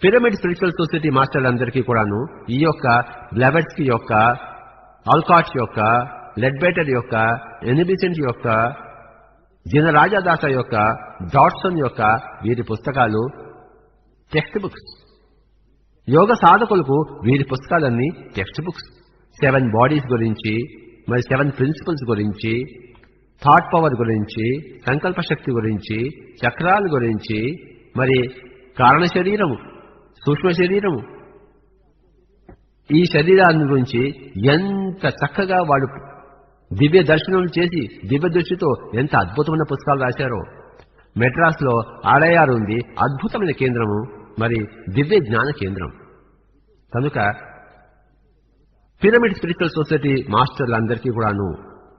పిరమిడ్ స్పిరిచువల్ సొసైటీ మాస్టర్లందరికీ కూడాను ఈ యొక్క బ్లావాట్స్కీ యొక్క, ఆల్కాట్ యొక్క, లెడ్బెటర్ యొక్క, ఎనిబిసెంట్ యొక్క, జినరాజదాస యొక్క, డాట్సన్ యొక్క వీరి పుస్తకాలు టెక్స్ట్ బుక్స్. యోగ సాధకులకు వీరి పుస్తకాలన్నీ టెక్స్ట్ బుక్స్. 7 బాడీస్ గురించి, మరి 7 ప్రిన్సిపల్స్ గురించి, థాట్ పవర్ గురించి, సంకల్ప శక్తి గురించి, చక్రాల గురించి, మరి కారణ శరీరము, సూక్ష్మ శరీరము, ఈ శరీరాన్ని గురించి ఎంత చక్కగా వాడు దివ్య దర్శనం చేసి దివ్య దృష్టితో ఎంత అద్భుతమైన పుస్తకాలు రాశారో. మెడ్రాస్ లో ఆడయారు ఉంది, అద్భుతమైన కేంద్రము, మరి దివ్య జ్ఞాన కేంద్రం. కనుక పిరమిడ్ స్పిరిచువల్ సొసైటీ మాస్టర్లందరికీ కూడాను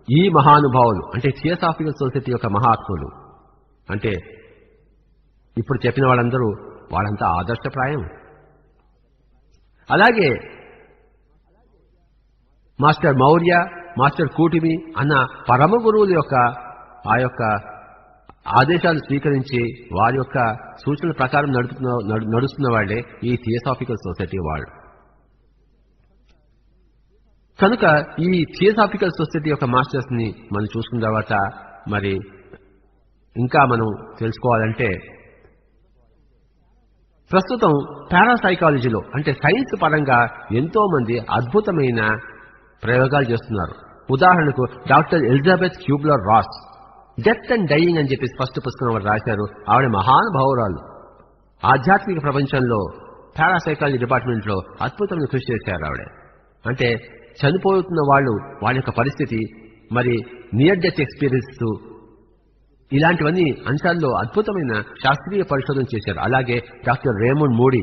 ఈ మహానుభావులు అంటే థియోసాఫికల్ సొసైటీ యొక్క మహాత్ములు అంటే ఇప్పుడు చెప్పిన వాళ్ళంతా ఆదర్శప్రాయం. అలాగే మాస్టర్ మౌర్య, మాస్టర్ కూటిమి అన్న పరమ గురువుల యొక్క ఆ యొక్క ఆదేశాలు స్వీకరించి వారి యొక్క సూచనల ప్రకారం నడుస్తున్న వాళ్లే ఈ థియోసాఫికల్ సొసైటీ వాళ్ళు. కనుక ఈ థియోసాఫికల్ సొసైటీ యొక్క మాస్టర్స్ ని మనం చూసుకున్న తర్వాత మరి ఇంకా మనం తెలుసుకోవాలంటే ప్రస్తుతం పారాసైకాలజీలో అంటే సైన్స్ పరంగా ఎంతో మంది అద్భుతమైన ప్రయోగాలు చేస్తున్నారు. ఉదాహరణకు doctor Elizabeth Kubler Ross death and dying అని చెప్పి ఫస్ట్ పుస్తకం వారు రాశారు. ఆవిడ మహానుభావురాలు. ఆధ్యాత్మిక ప్రపంచంలో పారాసైకాలజీ డిపార్ట్మెంట్ లో అద్భుతమైన కృషి చేశారు ఆవిడ. అంటే చనిపోతున్న వాళ్ళ యొక్క పరిస్థితి, మరి నియర్ డెత్ ఎక్స్పీరియన్స్, ఇలాంటివన్నీ అంశాల్లో అద్భుతమైన శాస్త్రీయ పరిశోధన చేశారు. అలాగే డాక్టర్ రేమండ్ మూడీ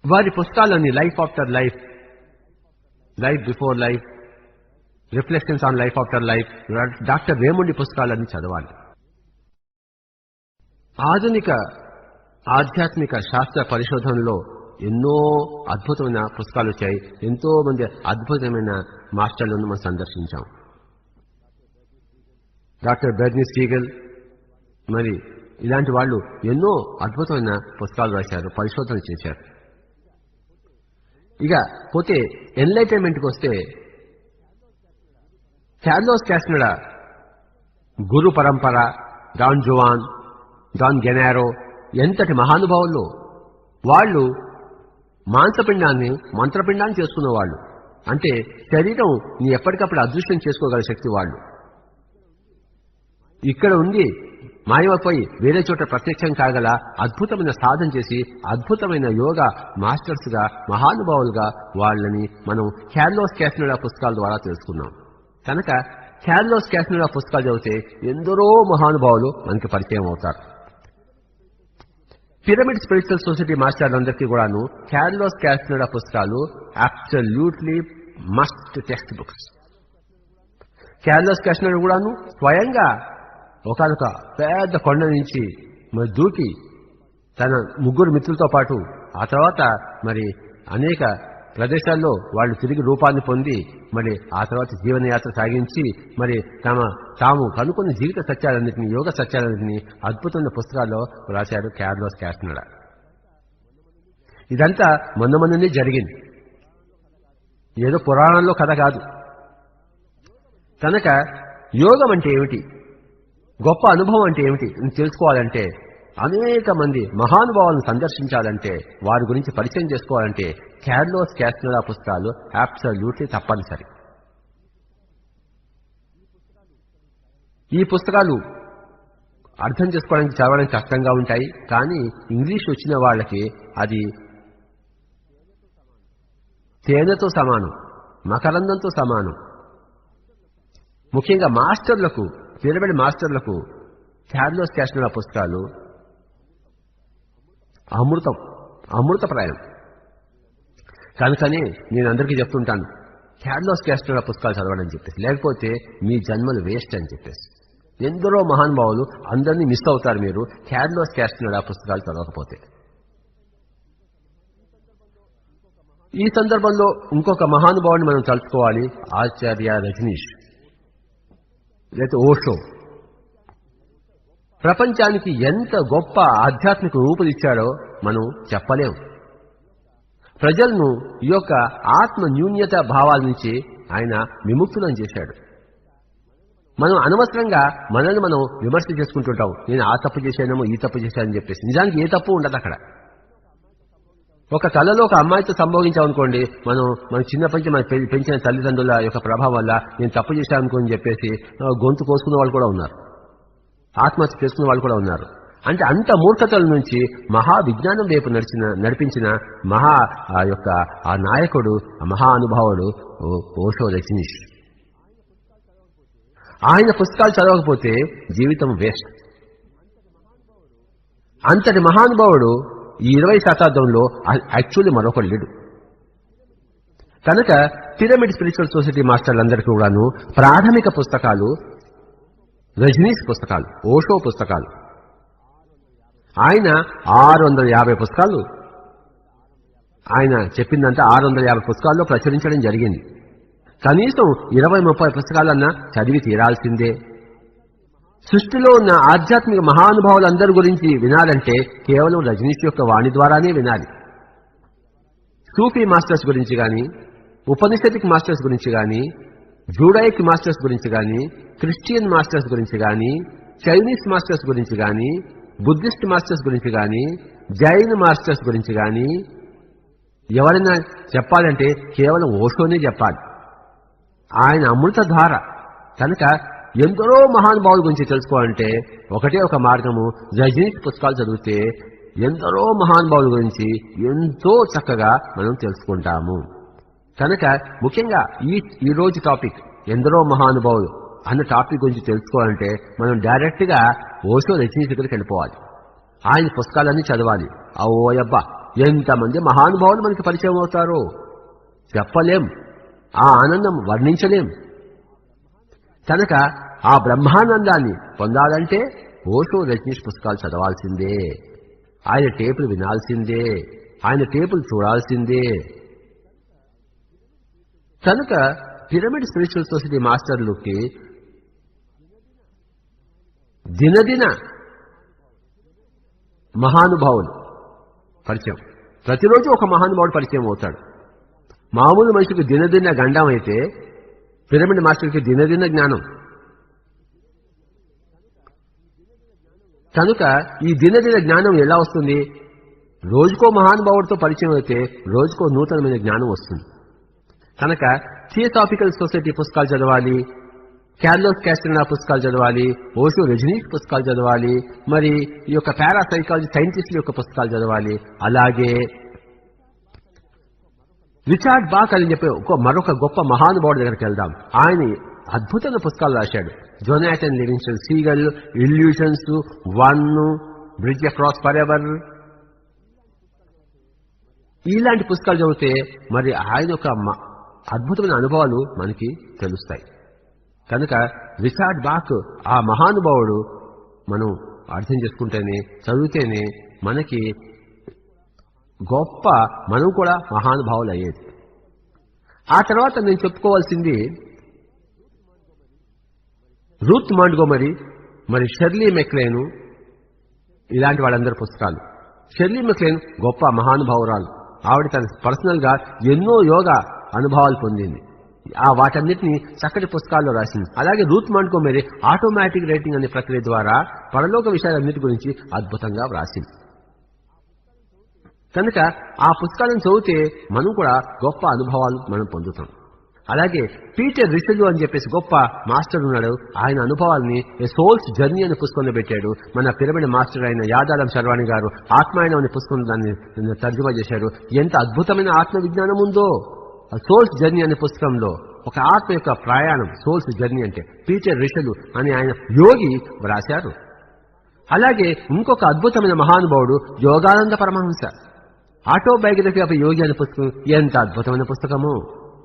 వారి పుస్తకాలన్నీ life after life, life before life, reflections on life after life, doctor రేమండి పుస్తకాలన్నీ చదవాలి. ఆధునిక ఆధ్యాత్మిక శాస్త్ర పరిశోధనలో ఎన్నో అద్భుతమైన పుస్తకాలు వచ్చాయి. ఎంతో మంది అద్భుతమైన మాస్టర్లను మనం సందర్శించాం. డాక్టర్ బెర్నీ స్టీగల్ మరి ఇలాంటి వాళ్ళు ఎన్నో అద్భుతమైన పుస్తకాలు రాశారు, పరిశోధన చేశారు. ఇక పోతే ఎన్లైటన్మెంట్కి వస్తే కార్లోస్ క్యాస్నడా, గురు పరంపర, డాన్ జువాన్, డాన్ గెనారో ఎంతటి మహానుభావులు. వాళ్ళు మాంసపిండాన్ని మంత్రపిండాన్ని చేసుకున్న వాళ్ళు. అంటే శరీరం నీ ఎప్పటికప్పుడు అదృష్టం చేసుకోగల శక్తి వాళ్ళు. ఇక్కడ ఉండి మాయమైపోయి వేరే చోట ప్రత్యక్షం కాగల అద్భుతమైన సాధన చేసి అద్భుతమైన యోగా మాస్టర్స్ గా, మహానుభావులుగా వాళ్ళని మనం కార్లోస్ క్యాస్నడా పుస్తకాల ద్వారా తెలుసుకున్నాం. కనుక కార్లోస్ క్యాస్నడా పుస్తకాలు చదివితే ఎందరో మహానుభావులు మనకి పరిచయం అవుతారు. పిరమిడ్ స్పిరిచువల్ సొసైటీ మాస్టర్లందరికీ కూడాను కార్లోస్ క్యాస్నడా పుస్తకాలు absolutely must text books. Carlos Castaneda కూడాను స్వయంగా ఒకనొక పెద్ద కొండ నుంచి మరి దూకి తన ముగ్గురు మిత్రులతో పాటు ఆ తర్వాత మరి అనేక ప్రదేశాల్లో వాళ్ళు తిరిగి రూపాన్ని పొంది మరి ఆ తర్వాత జీవనయాత్ర సాగించి మరి తాము కనుక్కున్న జీవిత సత్యాలన్నింటినీ, యోగ సత్యాలన్నింటినీ అద్భుతమైన పుస్తకాల్లో రాశారు కార్లోస్ క్యాస్నడా. ఇదంతా మొన్ననే జరిగింది, ఏదో పురాణంలో కథ కాదు. కనుక యోగం అంటే ఏమిటి, గొప్ప అనుభవం అంటే ఏమిటి తెలుసుకోవాలంటే, అనేక మంది మహానుభావులను సందర్శించాలంటే, వారి గురించి పరిచయం చేసుకోవాలంటే కార్లోస్ క్యాస్నడా పుస్తకాలు అబ్సల్యూట్లీ తప్పనిసరి. ఈ పుస్తకాలు అర్థం చేసుకోవడానికి చదవడానికి కష్టంగా ఉంటాయి. కానీ ఇంగ్లీష్ వచ్చిన వాళ్ళకి అది తేనెతో సమానం, మకరందంతో సమానం. ముఖ్యంగా మాస్టర్లకు, పిరమిడ్ మాస్టర్లకు కార్లోస్ క్యాస్నడా పుస్తకాలు అమృతప్రాయం. కనుకనే నేను అందరికీ చెప్తుంటాను, కార్లోస్ క్యాస్నడా పుస్తకాలు చదవడని చెప్పేసి, లేకపోతే మీ జన్మలు వేస్ట్ అని చెప్పేసి. ఎందరో మహానుభావులు అందరినీ మిస్ అవుతారు మీరు కార్లోస్ క్యాస్నడా పుస్తకాలు చదవకపోతే. ఈ సందర్భంలో ఇంకొక మహానుభావుని మనం తలుచుకోవాలి, ఆచార్య రజనీష్ లేదా ఓషో. ప్రపంచానికి ఎంత గొప్ప ఆధ్యాత్మిక రూపునిచ్చాడో మనం చెప్పలేం. ప్రజలను ఈ యొక్క ఆత్మ న్యూన్యత భావాల నుంచి ఆయన విముక్తులను చేశాడు. మనం అనవసరంగా మనల్ని మనం విమర్శ చేసుకుంటుంటాం, నేను ఆ తప్పు చేశానేమో ఈ తప్పు చేశానని చెప్పేసి. నిజానికి ఏ తప్పు ఉండదు అక్కడ. ఒక కళలో ఒక అమ్మాయితో సంభోగించామనుకోండి, మన చిన్నప్పటి నుంచి మనం పెంచిన తల్లిదండ్రుల యొక్క ప్రభావం వల్ల నేను తప్పు చేశాననుకోని చెప్పేసి గొంతు కోసుకున్న వాళ్ళు కూడా ఉన్నారు, ఆత్మహత్య చేసుకున్న వాళ్ళు కూడా ఉన్నారు. అంటే అంత మూర్ఖతల నుంచి మహా విజ్ఞానం వైపు నడిపించిన ఆ నాయకుడు, మహా అనుభావుడు ఓషో రజనీష్. ఆయన పుస్తకాలు చదవకపోతే జీవితం వేస్ట్. అంతటి మహానుభావుడు ఈ 20వ శతాబ్దంలో యాక్చువల్లీ మరొకడు లేడు. కనుక పిరమిడ్ స్పిరిచువల్ సొసైటీ మాస్టర్లందరికీ కూడాను ప్రాథమిక పుస్తకాలు రజనీష్ పుస్తకాలు, ఓషో పుస్తకాలు. ఆయన 650 పుస్తకాలు, ఆయన చెప్పిందంతా 650 పుస్తకాల్లో ప్రచురించడం జరిగింది. కనీసం 20-30 పుస్తకాలన్నా చదివి తీరాల్సిందే. సృష్టిలో ఉన్న ఆధ్యాత్మిక మహానుభావులందరి గురించి వినాలంటే కేవలం రజనీష్ యొక్క వాణి ద్వారానే వినాలి. సూఫీ మాస్టర్స్ గురించి కానీ, ఉపనిషదిక్ మాస్టర్స్ గురించి కానీ, జూడాయిక్ మాస్టర్స్ గురించి కానీ, క్రిస్టియన్ మాస్టర్స్ గురించి కానీ, చైనీస్ మాస్టర్స్ గురించి కానీ, బుద్ధిస్ట్ మాస్టర్స్ గురించి కానీ, జైన్ మాస్టర్స్ గురించి కానీ ఎవరైనా చెప్పాలంటే కేవలం ఓషోనే చెప్పాలి. ఆయన అమృతధార. కనుక ఎందరో మహానుభావుల గురించి తెలుసుకోవాలంటే ఒకటే ఒక మార్గము, రజనీష్ పుస్తకాలు చదివితే ఎందరో మహానుభావుల గురించి ఎంతో చక్కగా మనం తెలుసుకుంటాము. కనుక ముఖ్యంగా ఈ రోజు టాపిక్ ఎందరో మహానుభావులు అన్న టాపిక్ గురించి తెలుసుకోవాలంటే మనం డైరెక్ట్ గా ఓషో రజనీష్ దగ్గరికి వెళ్ళిపోవాలి, ఆయన పుస్తకాలన్నీ చదవాలి. ఓయబ్బా ఎంతమంది మహానుభావులు మనకి పరిచయం అవుతారో చెప్పలేం, ఆ ఆనందం వర్ణించలేం. కనుక ఆ బ్రహ్మానందాన్ని పొందాలంటే ఓషో రజనీష్ పుస్తకాలు చదవాల్సిందే, ఆయన టేపులు వినాల్సిందే, ఆయన టేపులు చూడాల్సిందే. కనుక పిరమిడ్ స్పిరిచువల్ సొసైటీ మాస్టర్లకి దినదిన మహానుభావులు పరిచయం, ప్రతిరోజు ఒక మహానుభావుడు పరిచయం అవుతాడు. మామూలు మనిషికి దినదిన గండం అయితే పిరమిడ్ మాస్టర్కి దినదిన జ్ఞానం. కనుక ఈ దినదిన జ్ఞానం ఎలా వస్తుంది? రోజుకో మహానుభావుడితో పరిచయం అయితే రోజుకో నూతనమైన జ్ఞానం వస్తుంది. కనుక థియోసాఫికల్ సొసైటీ పుస్తకాలు చదవాలి, క్యార్లోస్ క్యాస్ట్రినా పుస్తకాలు చదవాలి, ఓషో రజనీష్ పుస్తకాలు చదవాలి, మరి ఈ యొక్క పారాసైకాలజీ సైంటిస్టుల యొక్క పుస్తకాలు చదవాలి. అలాగే రిచార్డ్ బాక్ అని చెప్పి మరొక గొప్ప మహానుభావుడి దగ్గరికి వెళ్దాం. ఆయన అద్భుతమైన పుస్తకాలు రాశాడు. Jonathan Livingston seagull, illusions, one, bridge across forever, ఇలాంటి పుస్తకాలు చదివితే మరి ఆయన యొక్క అద్భుతమైన అనుభవాలు మనకి తెలుస్తాయి. కనుక రిచార్డ్ బాక్ ఆ మహానుభావుడు మనం అర్థం చేసుకుంటేనే, చదివితేనే మనకి గొప్ప, మనం కూడా మహానుభావులు అయ్యేది. ఆ తర్వాత నేను చెప్పుకోవాల్సింది రూత్ మాంట్గోమరీ, మరి షెర్లీ మెక్లేను, ఇలాంటి వాళ్ళందరి పుస్తకాలు. షెర్లీ మెక్లేన్ గొప్ప మహానుభావురాలు. ఆవిడ తన పర్సనల్ గా ఎన్నో యోగా అనుభవాలు పొందింది. వాటన్నిటిని చక్కటి పుస్తకాల్లో రాసింది. అలాగే రూత్ మాంట్గోమరీ ఆటోమేటిక్ రైటింగ్ అనే ప్రక్రియ ద్వారా పరలోక విషయాలన్నిటి గురించి అద్భుతంగా వ్రాసింది. కనుక ఆ పుస్తకాలను చదివితే మనం కూడా గొప్ప అనుభవాలు మనం పొందుతాం. అలాగే పీటర్ రిషెల్యూ అని చెప్పేసి గొప్ప మాస్టర్ ఉన్నాడు. ఆయన అనుభవాల్ని సోల్స్ జర్నీ అనే పుస్తకంలో పెట్టాడు. మన పిరమిడ్ మాస్టర్ అయిన యాదాలం శర్వాణి గారు ఆత్మాయనం అనే పుస్తకం దాన్ని తర్జుమా చేశారు. ఎంత అద్భుతమైన ఆత్మ విజ్ఞానం ఉందో సోల్స్ జర్నీ అనే పుస్తకంలో. ఒక ఆత్మ యొక్క ప్రయాణం సోల్స్ జర్నీ అంటే పీటర్ రిషెల్యూ అని ఆయన యోగి వ్రాశారు. అలాగే ఇంకొక అద్భుతమైన మహానుభావుడు యోగానంద పరమహంస. ఆటోబయోగ్రఫీ ఆఫ్ యోగి అనే పుస్తకం ఎంత అద్భుతమైన పుస్తకము.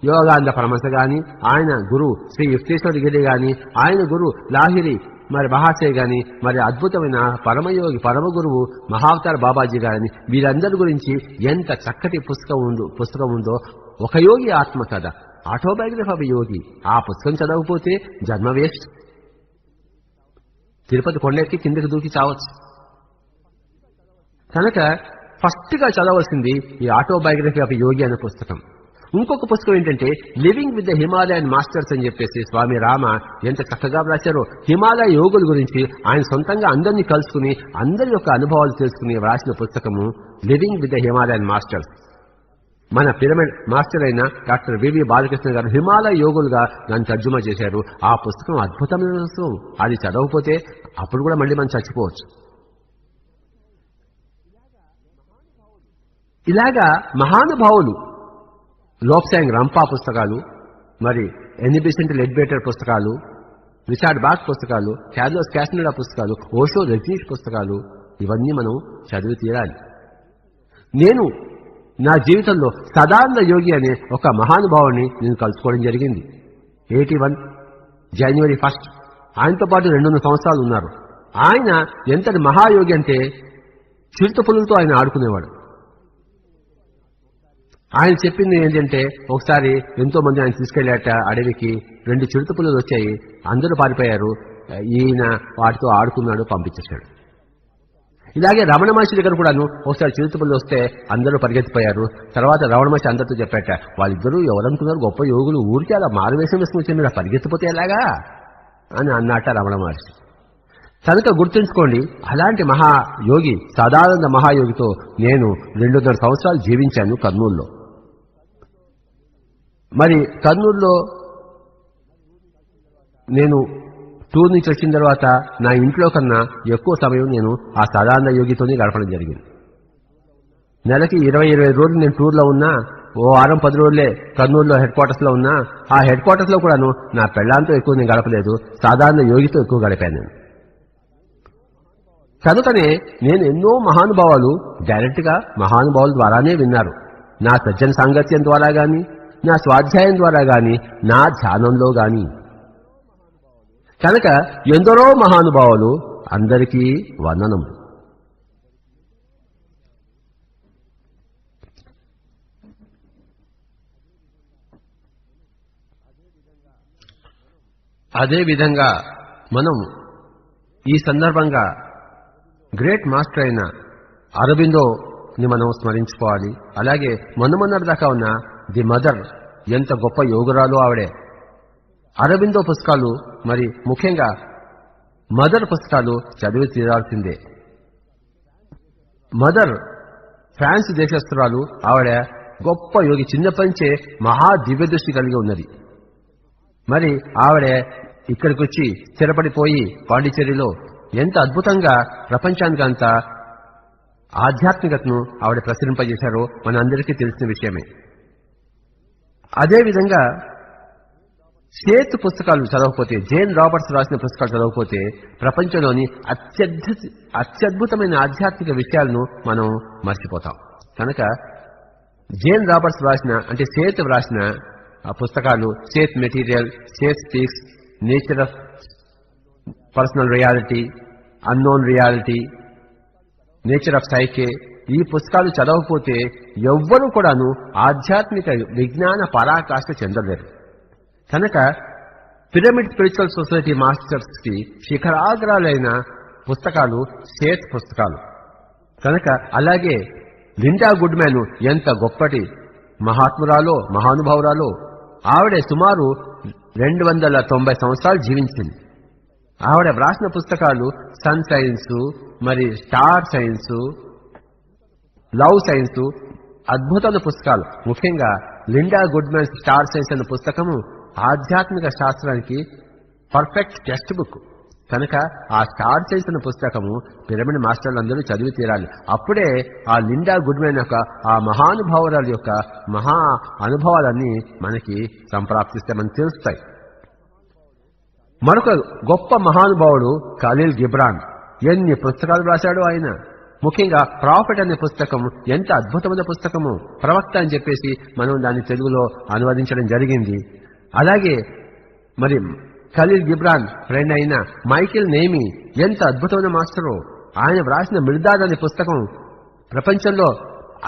యోగానంద పరమహంస గాని, ఆయన గురు శ్రీ యుక్తేశ్వర గిరి గాని, ఆయన గురు లాహిరి మరి మహాశయ గాని, మరి అద్భుతమైన పరమయోగి పరమ గురువు మహావతార్ బాబాజీ గాని, వీరందరి గురించి ఎంత చక్కటి పుస్తకం ఉందో. ఒక యోగి ఆత్మ కథ, ఆటోబయోగ్రఫీ ఆఫ్ యోగి. ఆ పుస్తకం చదవకపోతే జన్మ వేస్ట్. తిరుపతి కొండెక్కి కిందకి దూకి చావచ్చు. కనుక ఫస్ట్ గా చదవలసింది ఈ ఆటోబయోగ్రఫీ ఆఫ్ యోగి అనే పుస్తకం. ఇంకొక పుస్తకం ఏంటంటే living with the Himalayan masters అని చెప్పేసి స్వామి రామ ఎంత చక్కగా వ్రాశారో. హిమాలయ యోగుల గురించి ఆయన సొంతంగా అందరినీ కలుసుకుని అందరి యొక్క అనుభవాలు తెలుసుకుని వ్రాసిన పుస్తకము living with the Himalayan masters. మన పిరమిడ్ మాస్టర్ అయిన డాక్టర్ వివి బాలకృష్ణ గారు హిమాలయ యోగులుగా దాన్ని తర్జుమా చేశారు. ఆ పుస్తకం అద్భుతమైన పుస్తకం. అది చదవకపోతే అప్పుడు కూడా మళ్ళీ మనం చచ్చిపోవచ్చు. ఇలాగా మహానుభావులు లోప్సాంగ్ రంపా పుస్తకాలు, మరి ఎన్నిబిసెంట్ లెడ్బేటర్ పుస్తకాలు, రిచార్డ్ బాక్ పుస్తకాలు, క్యార్లోస్ క్యాస్ట్రినా పుస్తకాలు, ఓషో రజనీష్ పుస్తకాలు, ఇవన్నీ మనం చదివి తీరాలి. నేను నా జీవితంలో సదానంద యోగి అనే ఒక మహానుభావుని నేను కలుసుకోవడం జరిగింది. 81 జనవరి 1. ఆయనతో పాటు 2 సంవత్సరాలు ఉన్నారు. ఆయన ఎంతటి మహాయోగి అంటే చిరుతపులులతో ఆయన ఆడుకునేవాడు. ఆయన చెప్పింది ఏంటంటే, ఒకసారి ఎంతో మంది ఆయన తీసుకెళ్లాట అడవికి. 2 చిరుతపులులు వచ్చాయి, అందరూ పారిపోయారు. ఈయన వాటితో ఆడుకున్నాడు, పంపించేశాడు. ఇలాగే రమణ మహర్షి దగ్గర కూడాను ఒకసారి చిరుతపులు వస్తే అందరూ పరిగెత్తిపోయారు. తర్వాత రమణ మహర్షి అందరితో చెప్పాట, వాళ్ళిద్దరూ ఎవరనుకున్నారు గొప్ప యోగులు, ఊరికే అలా మారువేషం వేసుకుని వచ్చి మీరు పరిగెత్తిపోతే ఎలాగా అని అన్నట్ట రమణ మహర్షి. కనుక గుర్తుంచుకోండి, అలాంటి మహాయోగి సదానంద మహాయోగితో నేను 2.5 సంవత్సరాలు జీవించాను కర్నూలులో. మరి కర్నూలులో నేను టూర్ నుంచి వచ్చిన తర్వాత నా ఇంట్లో కన్నా ఎక్కువ సమయం నేను ఆ సదానంద యోగితోనే గడపడం జరిగింది. నెలకి 20-25 రోజులు నేను టూర్లో ఉన్నా, ఓ వారం 10 రోజులే కర్నూలులో హెడ్ క్వార్టర్స్ లో ఉన్నా. ఆ హెడ్ క్వార్టర్స్ లో కూడాను నా పెళ్లాంతో ఎక్కువ నేను గడపలేదు, సాధారణ యోగితో ఎక్కువ గడిపాను నేను. కనుకనే నేను ఎన్నో మహానుభావాలు డైరెక్ట్ గా మహానుభావుల ద్వారానే విన్నారు. నా సజ్జన సాంగత్యం ద్వారా గాని, నా స్వాధ్యాయం ద్వారా గాని, నా ధ్యానంలో గాని. కనుక ఎందరో మహానుభావులు, అందరికీ వందనము. అదేవిధంగా మనం ఈ సందర్భంగా గ్రేట్ మాస్టర్ అయిన అరబిందోని మనం స్మరించుకోవాలి. అలాగే మొన్నటి దాకా ఉన్న ది మదర్, ఎంత గొప్ప యోగురాలు ఆవిడే. అరబిందో పుస్తకాలు, మరి ముఖ్యంగా మదర్ పుస్తకాలు చదివి తీరాల్సిందే. మదర్ ఫ్రాన్స్ దేశస్తురాలు. ఆవిడ గొప్ప యోగి, చిన్నపంచే మహా దివ్య దృష్టి కలిగి ఉన్నది. మరి ఆవిడ ఇక్కడికి వచ్చి స్థిరపడిపోయి పాండిచేరిలో ఎంత అద్భుతంగా ప్రపంచానికంతా ఆధ్యాత్మికతను ఆవిడ ప్రసరింపజేశారో మనందరికీ తెలిసిన విషయమే. అదేవిధంగా సేత్ పుస్తకాలు చదవకపోతే, జేన్ రాబర్ట్స్ రాసిన పుస్తకాలు చదవకపోతే ప్రపంచంలోని అత్యద్భుతమైన ఆధ్యాత్మిక విషయాలను మనం మర్చిపోతాం. కనుక జేన్ రాబర్ట్స్ రాసిన, అంటే సేత్ రాసిన ఆ పుస్తకాలు, Seth material, Seth speaks, nature of personal reality, unknown reality, nature of psyche, ఈ పుస్తకాలు చదవకపోతే ఎవ్వరూ కూడాను ఆధ్యాత్మిక విజ్ఞాన పరాకాష్ఠ చెందలేరు. కనుక పిరమిడ్ స్పిరిచువల్ సొసైటీ మాస్టర్స్ కి శిఖరాగ్రాలైన పుస్తకాలు సేత్ పుస్తకాలు. కనుక అలాగే లిండా గుడ్మ్యాన్ ఎంత గొప్పటి మహాత్మురాలో, మహానుభావురాలో. ఆవిడ సుమారు 290 సంవత్సరాలు జీవించింది. ఆవిడ వ్రాసిన పుస్తకాలు సన్ సైన్స్, మరి స్టార్ సైన్స్, లవ్ సైన్స్, అద్భుతమైన పుస్తకాలు. ముఖ్యంగా లిండా గుడ్మ్యాన్ స్టార్ సైన్స్ అనే పుస్తకము ఆధ్యాత్మిక శాస్త్రానికి పర్ఫెక్ట్ టెక్స్ట్ బుక్. కనుక ఆ స్టార్ సైన్స్ అనే పుస్తకము పిరమిడ్ మాస్టర్లందరూ చదివి తీరాలి. అప్పుడే ఆ లిండా గుడ్మ్యాన్ యొక్క ఆ మహానుభావురాల యొక్క మహా అనుభవాలన్నీ మనకి సంప్రాప్తిస్తే మనకు తెలుస్తాయి. మరొక గొప్ప మహానుభావుడు ఖలీల్ గిబ్రాన్. ఎన్ని పుస్తకాలు రాశాడు ఆయన. ముఖ్యంగా ప్రాఫిట్ అనే పుస్తకం ఎంత అద్భుతమైన పుస్తకము. ప్రవక్త అని చెప్పేసి మనం దాన్ని తెలుగులో అనువదించడం జరిగింది. అలాగే మరి ఖలీల్ గిబ్రాన్ ఫ్రెండ్ అయిన మైకేల్ నేమి ఎంత అద్భుతమైన మాస్టరు. ఆయన వ్రాసిన మిర్దాద్ అనే పుస్తకం ప్రపంచంలో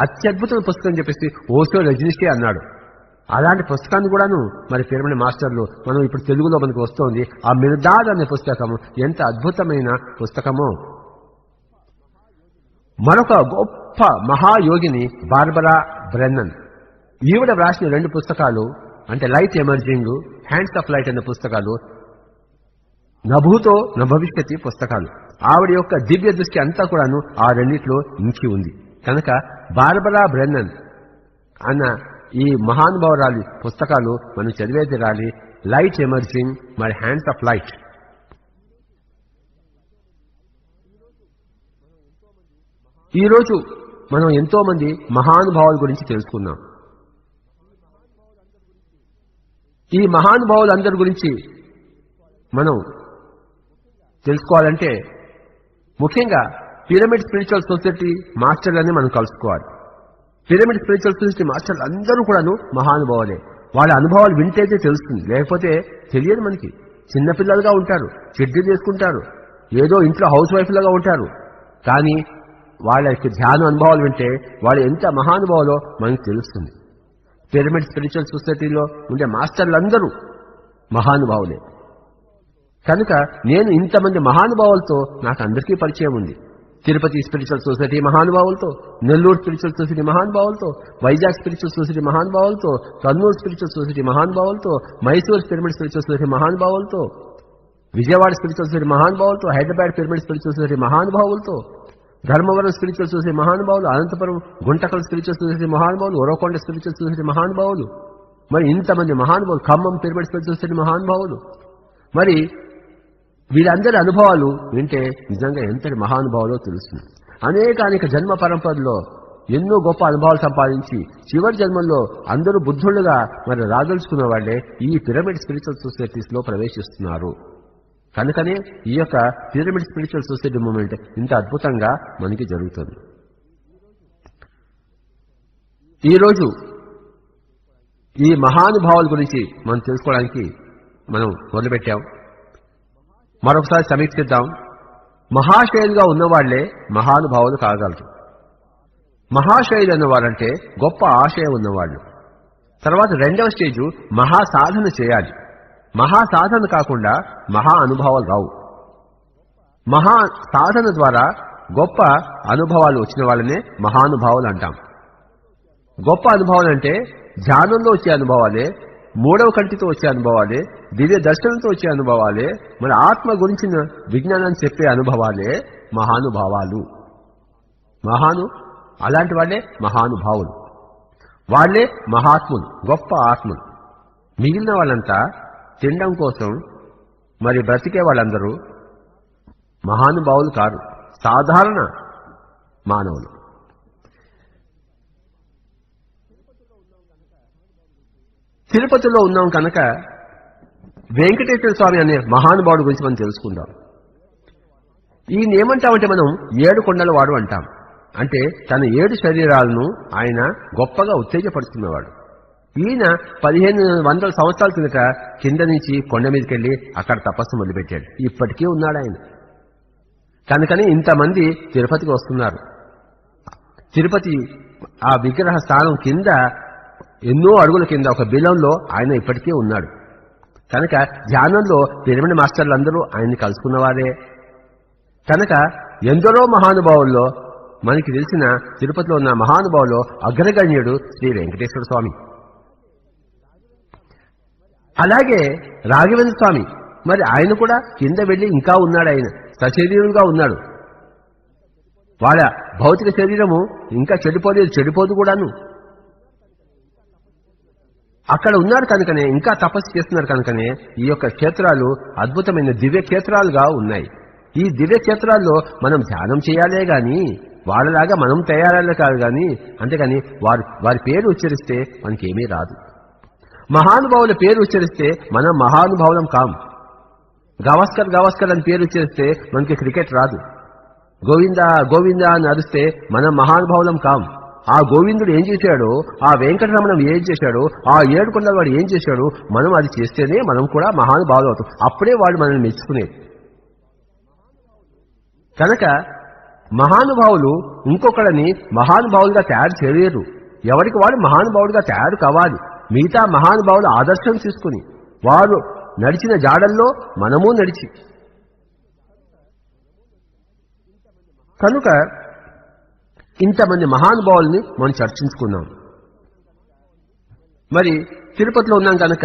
అత్యద్భుతమైన పుస్తకం అని చెప్పేసి ఓషో రజనీషే అన్నాడు. అలాంటి పుస్తకాన్ని కూడాను మరి పిరమిడ్ మాస్టర్లు మనం ఇప్పుడు తెలుగులో మనకు వస్తోంది. ఆ మిర్దాద్ అనే పుస్తకము ఎంత అద్భుతమైన పుస్తకమో. మరొక గొప్ప మహాయోగిని బార్బరా బ్రెన్నన్. ఈవిడ వ్రాసిన 2 పుస్తకాలు, అంటే light emerging, hands of light అనే పుస్తకాలు నభూతో నభవిష్యతి పుస్తకాలు. ఆవిడ యొక్క దివ్య దృష్టి అంతా కూడాను ఆ రెండిట్లో ఇంకి ఉంది. కనుక బార్బరా బ్రెన్నన్ అన్న ఈ మహానుభావురాలి పుస్తకాలు మనం చదివే తీరాలి. లైట్ ఎమర్జింగ్, మరి హ్యాండ్స్ ఆఫ్ లైట్. ఈరోజు మనం ఎంతో మంది మహానుభావుల గురించి తెలుసుకున్నాం. ఈ మహానుభావులందరి గురించి మనం తెలుసుకోవాలంటే ముఖ్యంగా పిరమిడ్ స్పిరిచువల్ సొసైటీ మాస్టర్లని మనం కలుసుకోవాలి. పిరమిడ్ స్పిరిచువల్ సొసైటీ మాస్టర్లు అందరూ కూడాను మహానుభావులే. వాళ్ళ అనుభవాలు వింటేనే తెలుస్తుంది, లేకపోతే తెలియదు మనకి. చిన్నపిల్లలుగా ఉంటారు, చెడ్డీలు చేసుకుంటారు, ఏదో ఇంట్లో హౌస్ వైఫ్లుగా ఉంటారు. కానీ వాళ్ళ యొక్క ధ్యాన అనుభవాలు వింటే వాళ్ళు ఎంత మహానుభావులో మనకు తెలుస్తుంది. పిరమిడ్ స్పిరిచువల్ సొసైటీలో ఉండే మాస్టర్లందరూ మహానుభావులే. కనుక నేను ఇంతమంది మహానుభావులతో నాకు అందరికీ పరిచయం ఉంది. తిరుపతి స్పిరిచువల్ సొసైటీ మహానుభావులతో, నెల్లూరు స్పిరిచువల్ సొసైటీ మహానుభావులతో, వైజాగ్ స్పిరిచువల్ సొసైటీ మహానుభావులతో, కర్నూలు స్పిరిచువల్ సొసైటీ మహానుభావులతో, మైసూర్ పిరమిడ్ స్పిరిచువల్ సొసైటీ మహానుభావులతో, విజయవాడ స్పిరిచువల్ సొసైటీ మహానుభావులతో, హైదరాబాద్ పిరమిడ్ స్పిరిచువల్ సొసైటీ మహానుభావులతో, ధర్మవరం స్పిరిచువల్ సొసైటీ మహానుభావులు, అనంతపురం గుంటకల్ స్పిరిచువల్ సొసైటీ మహానుభావులు, ఉరవకొండ స్పిరిచువల్ సొసైటీ మహానుభావులు, మరి ఇంతమంది మహానుభావులు, ఖమ్మం పిరమిడ్ స్పిరిచువల్ సొసైటీ మహానుభావులు. మరి వీళ్ళందరి అనుభవాలు వింటే నిజంగా ఎంతటి మహానుభావులో తెలుస్తుంది. అనేక జన్మ పరంపరలో ఎన్నో గొప్ప అనుభవాలు సంపాదించి చివరి జన్మల్లో అందరూ బుద్ధులుగా మరి రాదలుచుకున్న వాళ్లే ఈ పిరమిడ్ స్పిరిచువల్ సొసైటీస్ లో ప్రవేశిస్తున్నారు. కనుకనే ఈ యొక్క పిరమిడ్ స్పిరిచువల్ సొసైటీ మూవ్మెంట్ ఇంత అద్భుతంగా మనకి జరుగుతుంది. ఈరోజు ఈ మహానుభావుల గురించి మనం తెలుసుకోవడానికి మనం మొదలుపెట్టాం. మరొకసారి సమీక్షిద్దాం. మహాశయులుగా ఉన్నవాళ్లే మహానుభావులు కాగలరు. మహాశయులు అన్నవారంటే గొప్ప ఆశయం ఉన్నవాళ్ళు. తర్వాత రెండవ స్టేజు మహాసాధన చేయాలి. మహాసాధన కాకుండా మహా అనుభవాలు రావు. మహా సాధన ద్వారా గొప్ప అనుభవాలు వచ్చిన వాళ్ళనే మహానుభావులు అంటాం. గొప్ప అనుభవాలు అంటే ధ్యానంలో వచ్చే అనుభవాలే, మూడవ కంటితో వచ్చే అనుభవాలే, దివ్య దర్శనంతో వచ్చే అనుభవాలే, మన ఆత్మ గురించిన విజ్ఞానాన్ని చెప్పే అనుభవాలే మహానుభావాలు. అలాంటి వాళ్ళే మహానుభావులు. వాళ్ళే మహాత్ములు, గొప్ప ఆత్మలు. మిగిలిన వాళ్ళంతా తినడం కోసం మరి బ్రతికే వాళ్ళందరూ మహానుభావులు కారు, సాధారణ మానవులు. తిరుపతిలో ఉన్నాం కనుక వెంకటేశ్వర స్వామి అనే మహానుభావుడు గురించి మనం తెలుసుకుందాం. ఈయన ఏమంటామంటే మనం 7 కొండల వాడు అంటాం. అంటే తన 7 శరీరాలను ఆయన గొప్పగా ఉత్తేజపడుతున్నవాడు. ఈయన 1500 సంవత్సరాల కిందట కింద నుంచి కొండ మీదకి వెళ్ళి అక్కడ తపస్సు మొదలుపెట్టాడు. ఇప్పటికీ ఉన్నాడు ఆయన. కనుకని ఇంతమంది తిరుపతికి వస్తున్నారు. తిరుపతి ఆ విగ్రహ స్థానం కింద ఎన్నో అడుగుల కింద ఒక బిలంలో ఆయన ఇప్పటికీ ఉన్నాడు. కనుక ధ్యానంలో పిరమిడ్ మాస్టర్లందరూ ఆయన్ని కలుసుకున్నవారే. కనుక ఎందరో మహానుభావుల్లో మనకి తెలిసిన తిరుపతిలో ఉన్న మహానుభావులో అగ్రగణ్యుడు శ్రీ వెంకటేశ్వర స్వామి. అలాగే రాఘవేంద్ర స్వామి, మరి ఆయన కూడా కింద వెళ్ళి ఇంకా ఉన్నాడు. ఆయన సశరీరుగా ఉన్నాడు. వాళ్ళ భౌతిక శరీరము ఇంకా చెడిపోదు కూడాను. అక్కడ ఉన్నారు కనుకనే, ఇంకా తపస్సు చేస్తున్నారు కనుకనే ఈ యొక్క క్షేత్రాలు అద్భుతమైన దివ్య క్షేత్రాలుగా ఉన్నాయి. ఈ దివ్య క్షేత్రాల్లో మనం ధ్యానం చేయాలే గాని వాళ్ళలాగా మనం తయారలే కాదు గాని, అంతేగాని వారి పేరు ఉచ్చరిస్తే మనకేమీ రాదు. మహానుభావుల పేరు ఉచ్చరిస్తే మనం మహానుభావులం కాం. గవాస్కర్ అని పేరు ఉచ్చరిస్తే మనకి క్రికెట్ రాదు. గోవిందా గోవిందా అని అరిస్తే మనం మహానుభావులం కాం. ఆ గోవిందుడు ఏం చేశాడో, ఆ వెంకటరమణం ఏం చేశాడో, ఆ 7 కొండల వాడు ఏం చేశాడో మనం అది చేస్తేనే మనం కూడా మహానుభావులు అవుతాం. అప్పుడే వాడు మనల్ని మెచ్చుకునేది. కనుక మహానుభావులు ఇంకొకళ్ళని మహానుభావులుగా తయారు చేయలేరు. ఎవరికి వాడు మహానుభావులుగా తయారు కావాలి. మిగతా మహానుభావులు ఆదర్శం తీసుకుని వారు నడిచిన జాడల్లో మనము నడిచి, కనుక ఇంతమంది మహానుభావుల్ని మనం చర్చించుకున్నాం. మరి తిరుపతిలో ఉన్నాం కనుక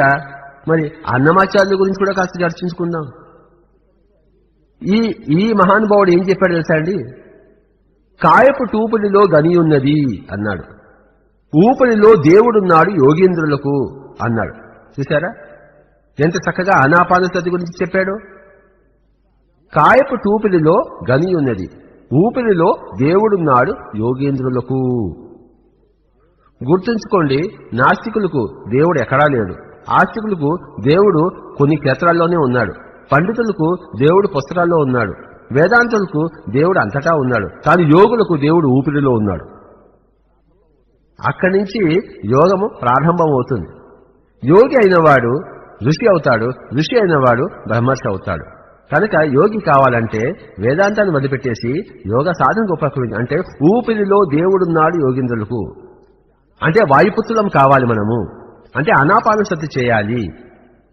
మరి అన్నమాచార్యుల గురించి కూడా కాస్త చర్చించుకుందాం. ఈ మహానుభావుడు ఏం చెప్పాడు తెలుసా అండి? కాయపు టూపులిలో గని ఉన్నది అన్నాడు, ఊపిరిలో దేవుడున్నాడు యోగేంద్రులకు అన్నాడు. చూసారా ఎంత చక్కగా ఆనాపానసతి గురించి చెప్పాడు. కాయపు టూపిలిలో గని ఉన్నది, ఊపిరిలో దేవుడున్నాడు యోగేంద్రులకు. గుర్తుంచుకోండి, నాస్తికులకు దేవుడు ఎక్కడా లేడు. ఆస్తికులకు దేవుడు కొన్ని క్షేత్రాల్లోనే ఉన్నాడు. పండితులకు దేవుడు పుస్తకాల్లో ఉన్నాడు. వేదాంతులకు దేవుడు అంతటా ఉన్నాడు. కానీ యోగులకు దేవుడు ఊపిరిలో ఉన్నాడు. అక్కడి నుంచి యోగము ప్రారంభం అవుతుంది. యోగి అయినవాడు ఋషి అవుతాడు, ఋషి అయినవాడు బ్రహ్మర్షి అవుతాడు. కనుక యోగి కావాలంటే వేదాంతాన్ని వదిలిపెట్టేసి యోగ సాధనకు ఉపకరించి, అంటే ఊపిరిలో దేవుడున్నాడు యోగింద్రులకు, అంటే వాయుపుత్రులం కావాలి మనము. అంటే అనాపానసతి చేయాలి.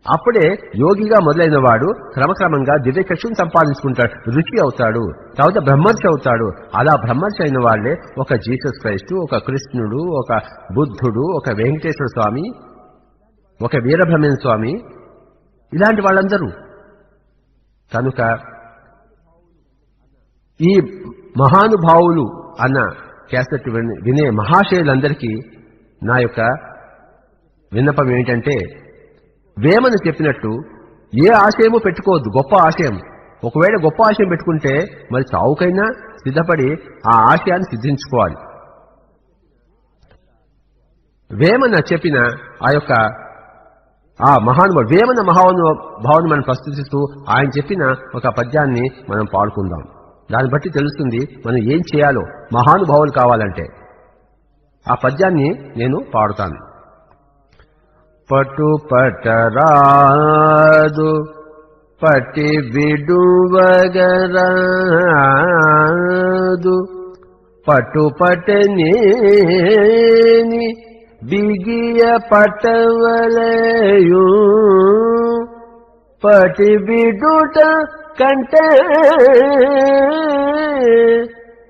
అప్పుడే యోగిగా మొదలైన వాడు క్రమక్రమంగా దివ్యచక్షుని సంపాదించుకుంటాడు, ఋషి అవుతాడు, తర్వాత బ్రహ్మర్షి అవుతాడు. అలా బ్రహ్మర్షి అయిన వాళ్ళే ఒక జీసస్ క్రైస్టు, ఒక కృష్ణుడు, ఒక బుద్ధుడు, ఒక వెంకటేశ్వర స్వామి, ఒక వీరబ్రహ్మేంద్ర స్వామి, ఇలాంటి వాళ్ళందరూ. కనుక ఈ మహానుభావులు అన్న క్యాసెట్ వినే మహాశయులందరికీ నా యొక్క విన్నపం ఏంటంటే, వేమన చెప్పినట్టు ఏ ఆశయము పెట్టుకోవద్దు. గొప్ప ఆశయం, ఒకవేళ గొప్ప ఆశయం పెట్టుకుంటే మరి చావుకైనా సిద్ధపడి ఆ ఆశయాన్ని సిద్ధించుకోవాలి. వేమన చెప్పిన ఆ యొక్క ఆ మహానుభావుడు, వేమన మహానుభావుని మనం ప్రస్తుతిస్తూ ఆయన చెప్పిన ఒక పద్యాన్ని మనం పాడుకుందాం. దాన్ని బట్టి తెలుస్తుంది మనం ఏం చేయాలో మహానుభావులు కావాలంటే. ఆ పద్యాన్ని నేను పాడుతాను. పట్టు పట్టరాదు పట్టి విడువగరాదు పట్టుపట్టనేని బిగియ పట్టవలయు పటి బిడుట కంటే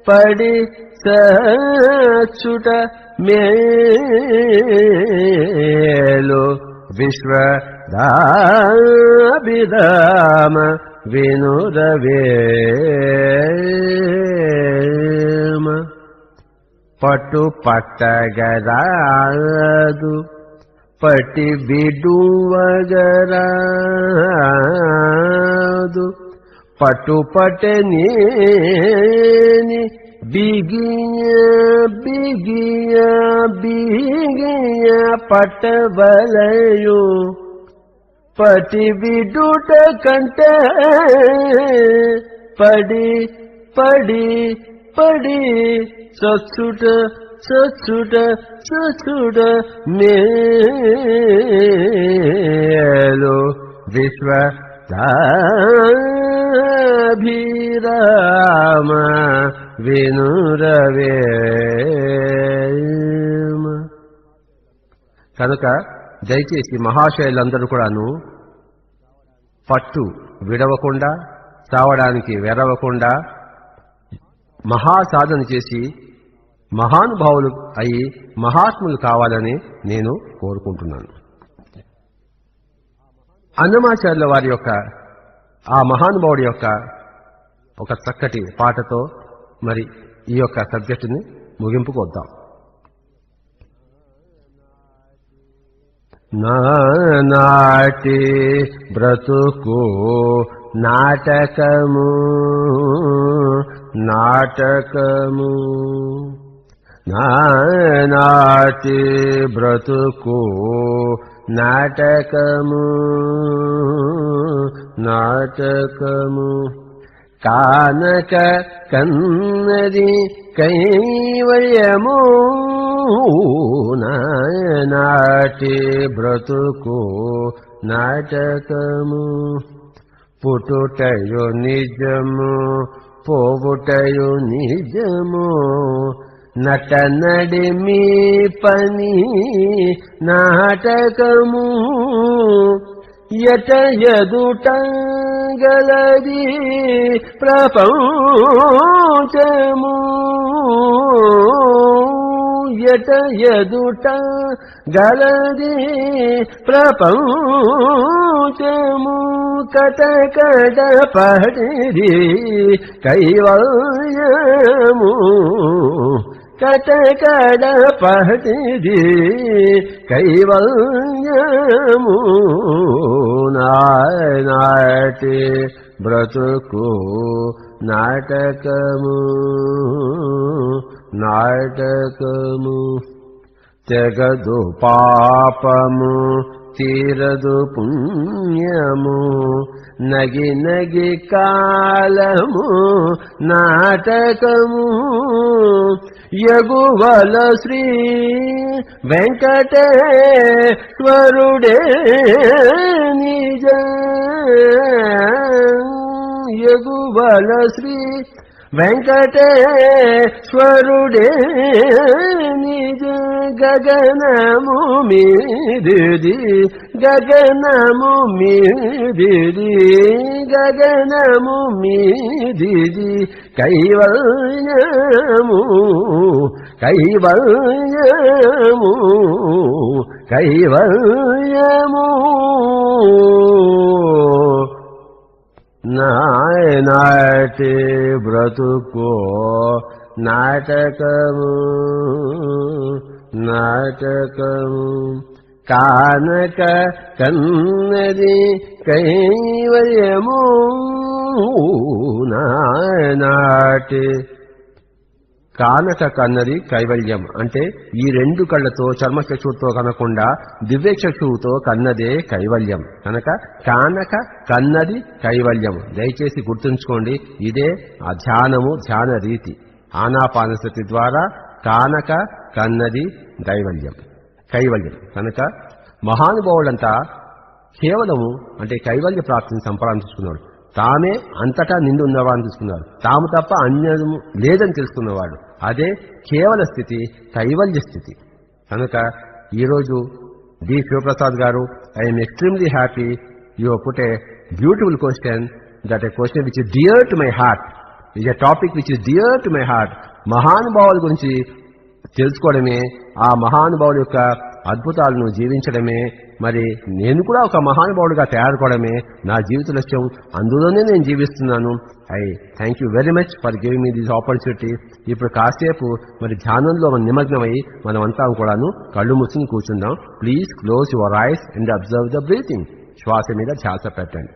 పడి సచుట మేలు విశ్వదాభిధామ వినురవేమ పట్టు పట్టగరాదు పట్టి బిడువగరాదు పట్టు పట్టనేని బిగియ బిగియ బిగియ పట్టవలయు పటి విడుట కంటే పడి పడి పడి సచ్చుట సచ్చుట సచ్చుట మేలు విశ్వదాభిరామ వినురవేమ. కనుక దయచేసి మహాశయులందరూ కూడాను పట్టు విడవకుండా, చావడానికి వెరవకుండా మహాసాధన చేసి మహానుభావులు అయి మహాత్ములు కావాలని నేను కోరుకుంటున్నాను. అన్నమాచార్యుల వారి యొక్క ఆ మహానుభావుడి యొక్క ఒక చక్కటి పాటతో మరి ఈ యొక్క సబ్జెక్టుని ముగింపుకు వద్దాం. నాటి బ్రతుకు నాటకము నాటకము నాటి బ్రతుకు నాటకము నాటకము కానక కన్నది కైవల్యము నాటి బ్రతుకు నాటకము పుట్టుటయు నిజము పోవుటయు నిజము నట నడిమి పని నాటకము యట యదుట గలది ప్రపంచము యట యదుట గలది ప్రపంచము కట కట పడిది కైవల్యము కట కడ పడిది కైవల్యము నాటి బ్రతుకు నాటకము నాటకము తెగదు పాపము తీరదు పుణ్యము నగి నగి కాలము నాటకము యగువల శ్రీ వెంకటేశ్వరుడే నిజ యగువల శ్రీ వెంకటేశ్వరుడే నిజ గగనము మీదిది గగనము మీదిది గగనము మీదిది కైవల్యము కైవల్యము కైవల్యము నాటి బ్రతుకో నాటకము నాటకము కానక కన్నది కైవల్యము నాటి కానక కన్నది కైవల్యం అంటే ఈ రెండు కళ్ళతో చర్మచక్షువుతో కనకుండా దివ్యచక్షువుతో కన్నదే కైవల్యం. కనుక కానక కన్నది కైవల్యం. దయచేసి గుర్తుంచుకోండి, ఇదే ఆ ధ్యానము ధ్యాన రీతి. ఆనాపానసతి ద్వారా కానక కన్నది కైవల్యం. కనుక మహానుభావులంతా కేవలము అంటే కైవల్య ప్రాప్తిని సంపాదించుకున్నాడు. తామే అంతటా నిండి ఉన్నవాడిని తీసుకున్నారు. తాము తప్ప అన్యం లేదని తెలుసుకున్నవాడు. అదే కేవల స్థితి, కైవల్య స్థితి. కనుక ఈరోజు డి శివప్రసాద్ గారు, I'm extremely happy you put a beautiful question, that A question which is dear to my heart, is a topic which is dear to my heart. మహానుభావుల గురించి తెలుసుకోవడమే, ఆ మహానుభావుల యొక్క అద్భుతాలను జీవించడమే, మరి నేను కూడా ఒక మహానుభావుడిగా తయారుకోవడమే నా జీవిత లక్ష్యం. అందులోనే నేను జీవిస్తున్నాను. I thank you very much for giving me this opportunity. ఇప్పుడు కాసేపు మరి ధ్యానంలో నిమగ్నమై మనమంతా కూడాను కళ్ళు మూసుకుని కూర్చుందాం. Please close your eyes and observe the breathing. శ్వాస మీద ధ్యాస పెట్టండి.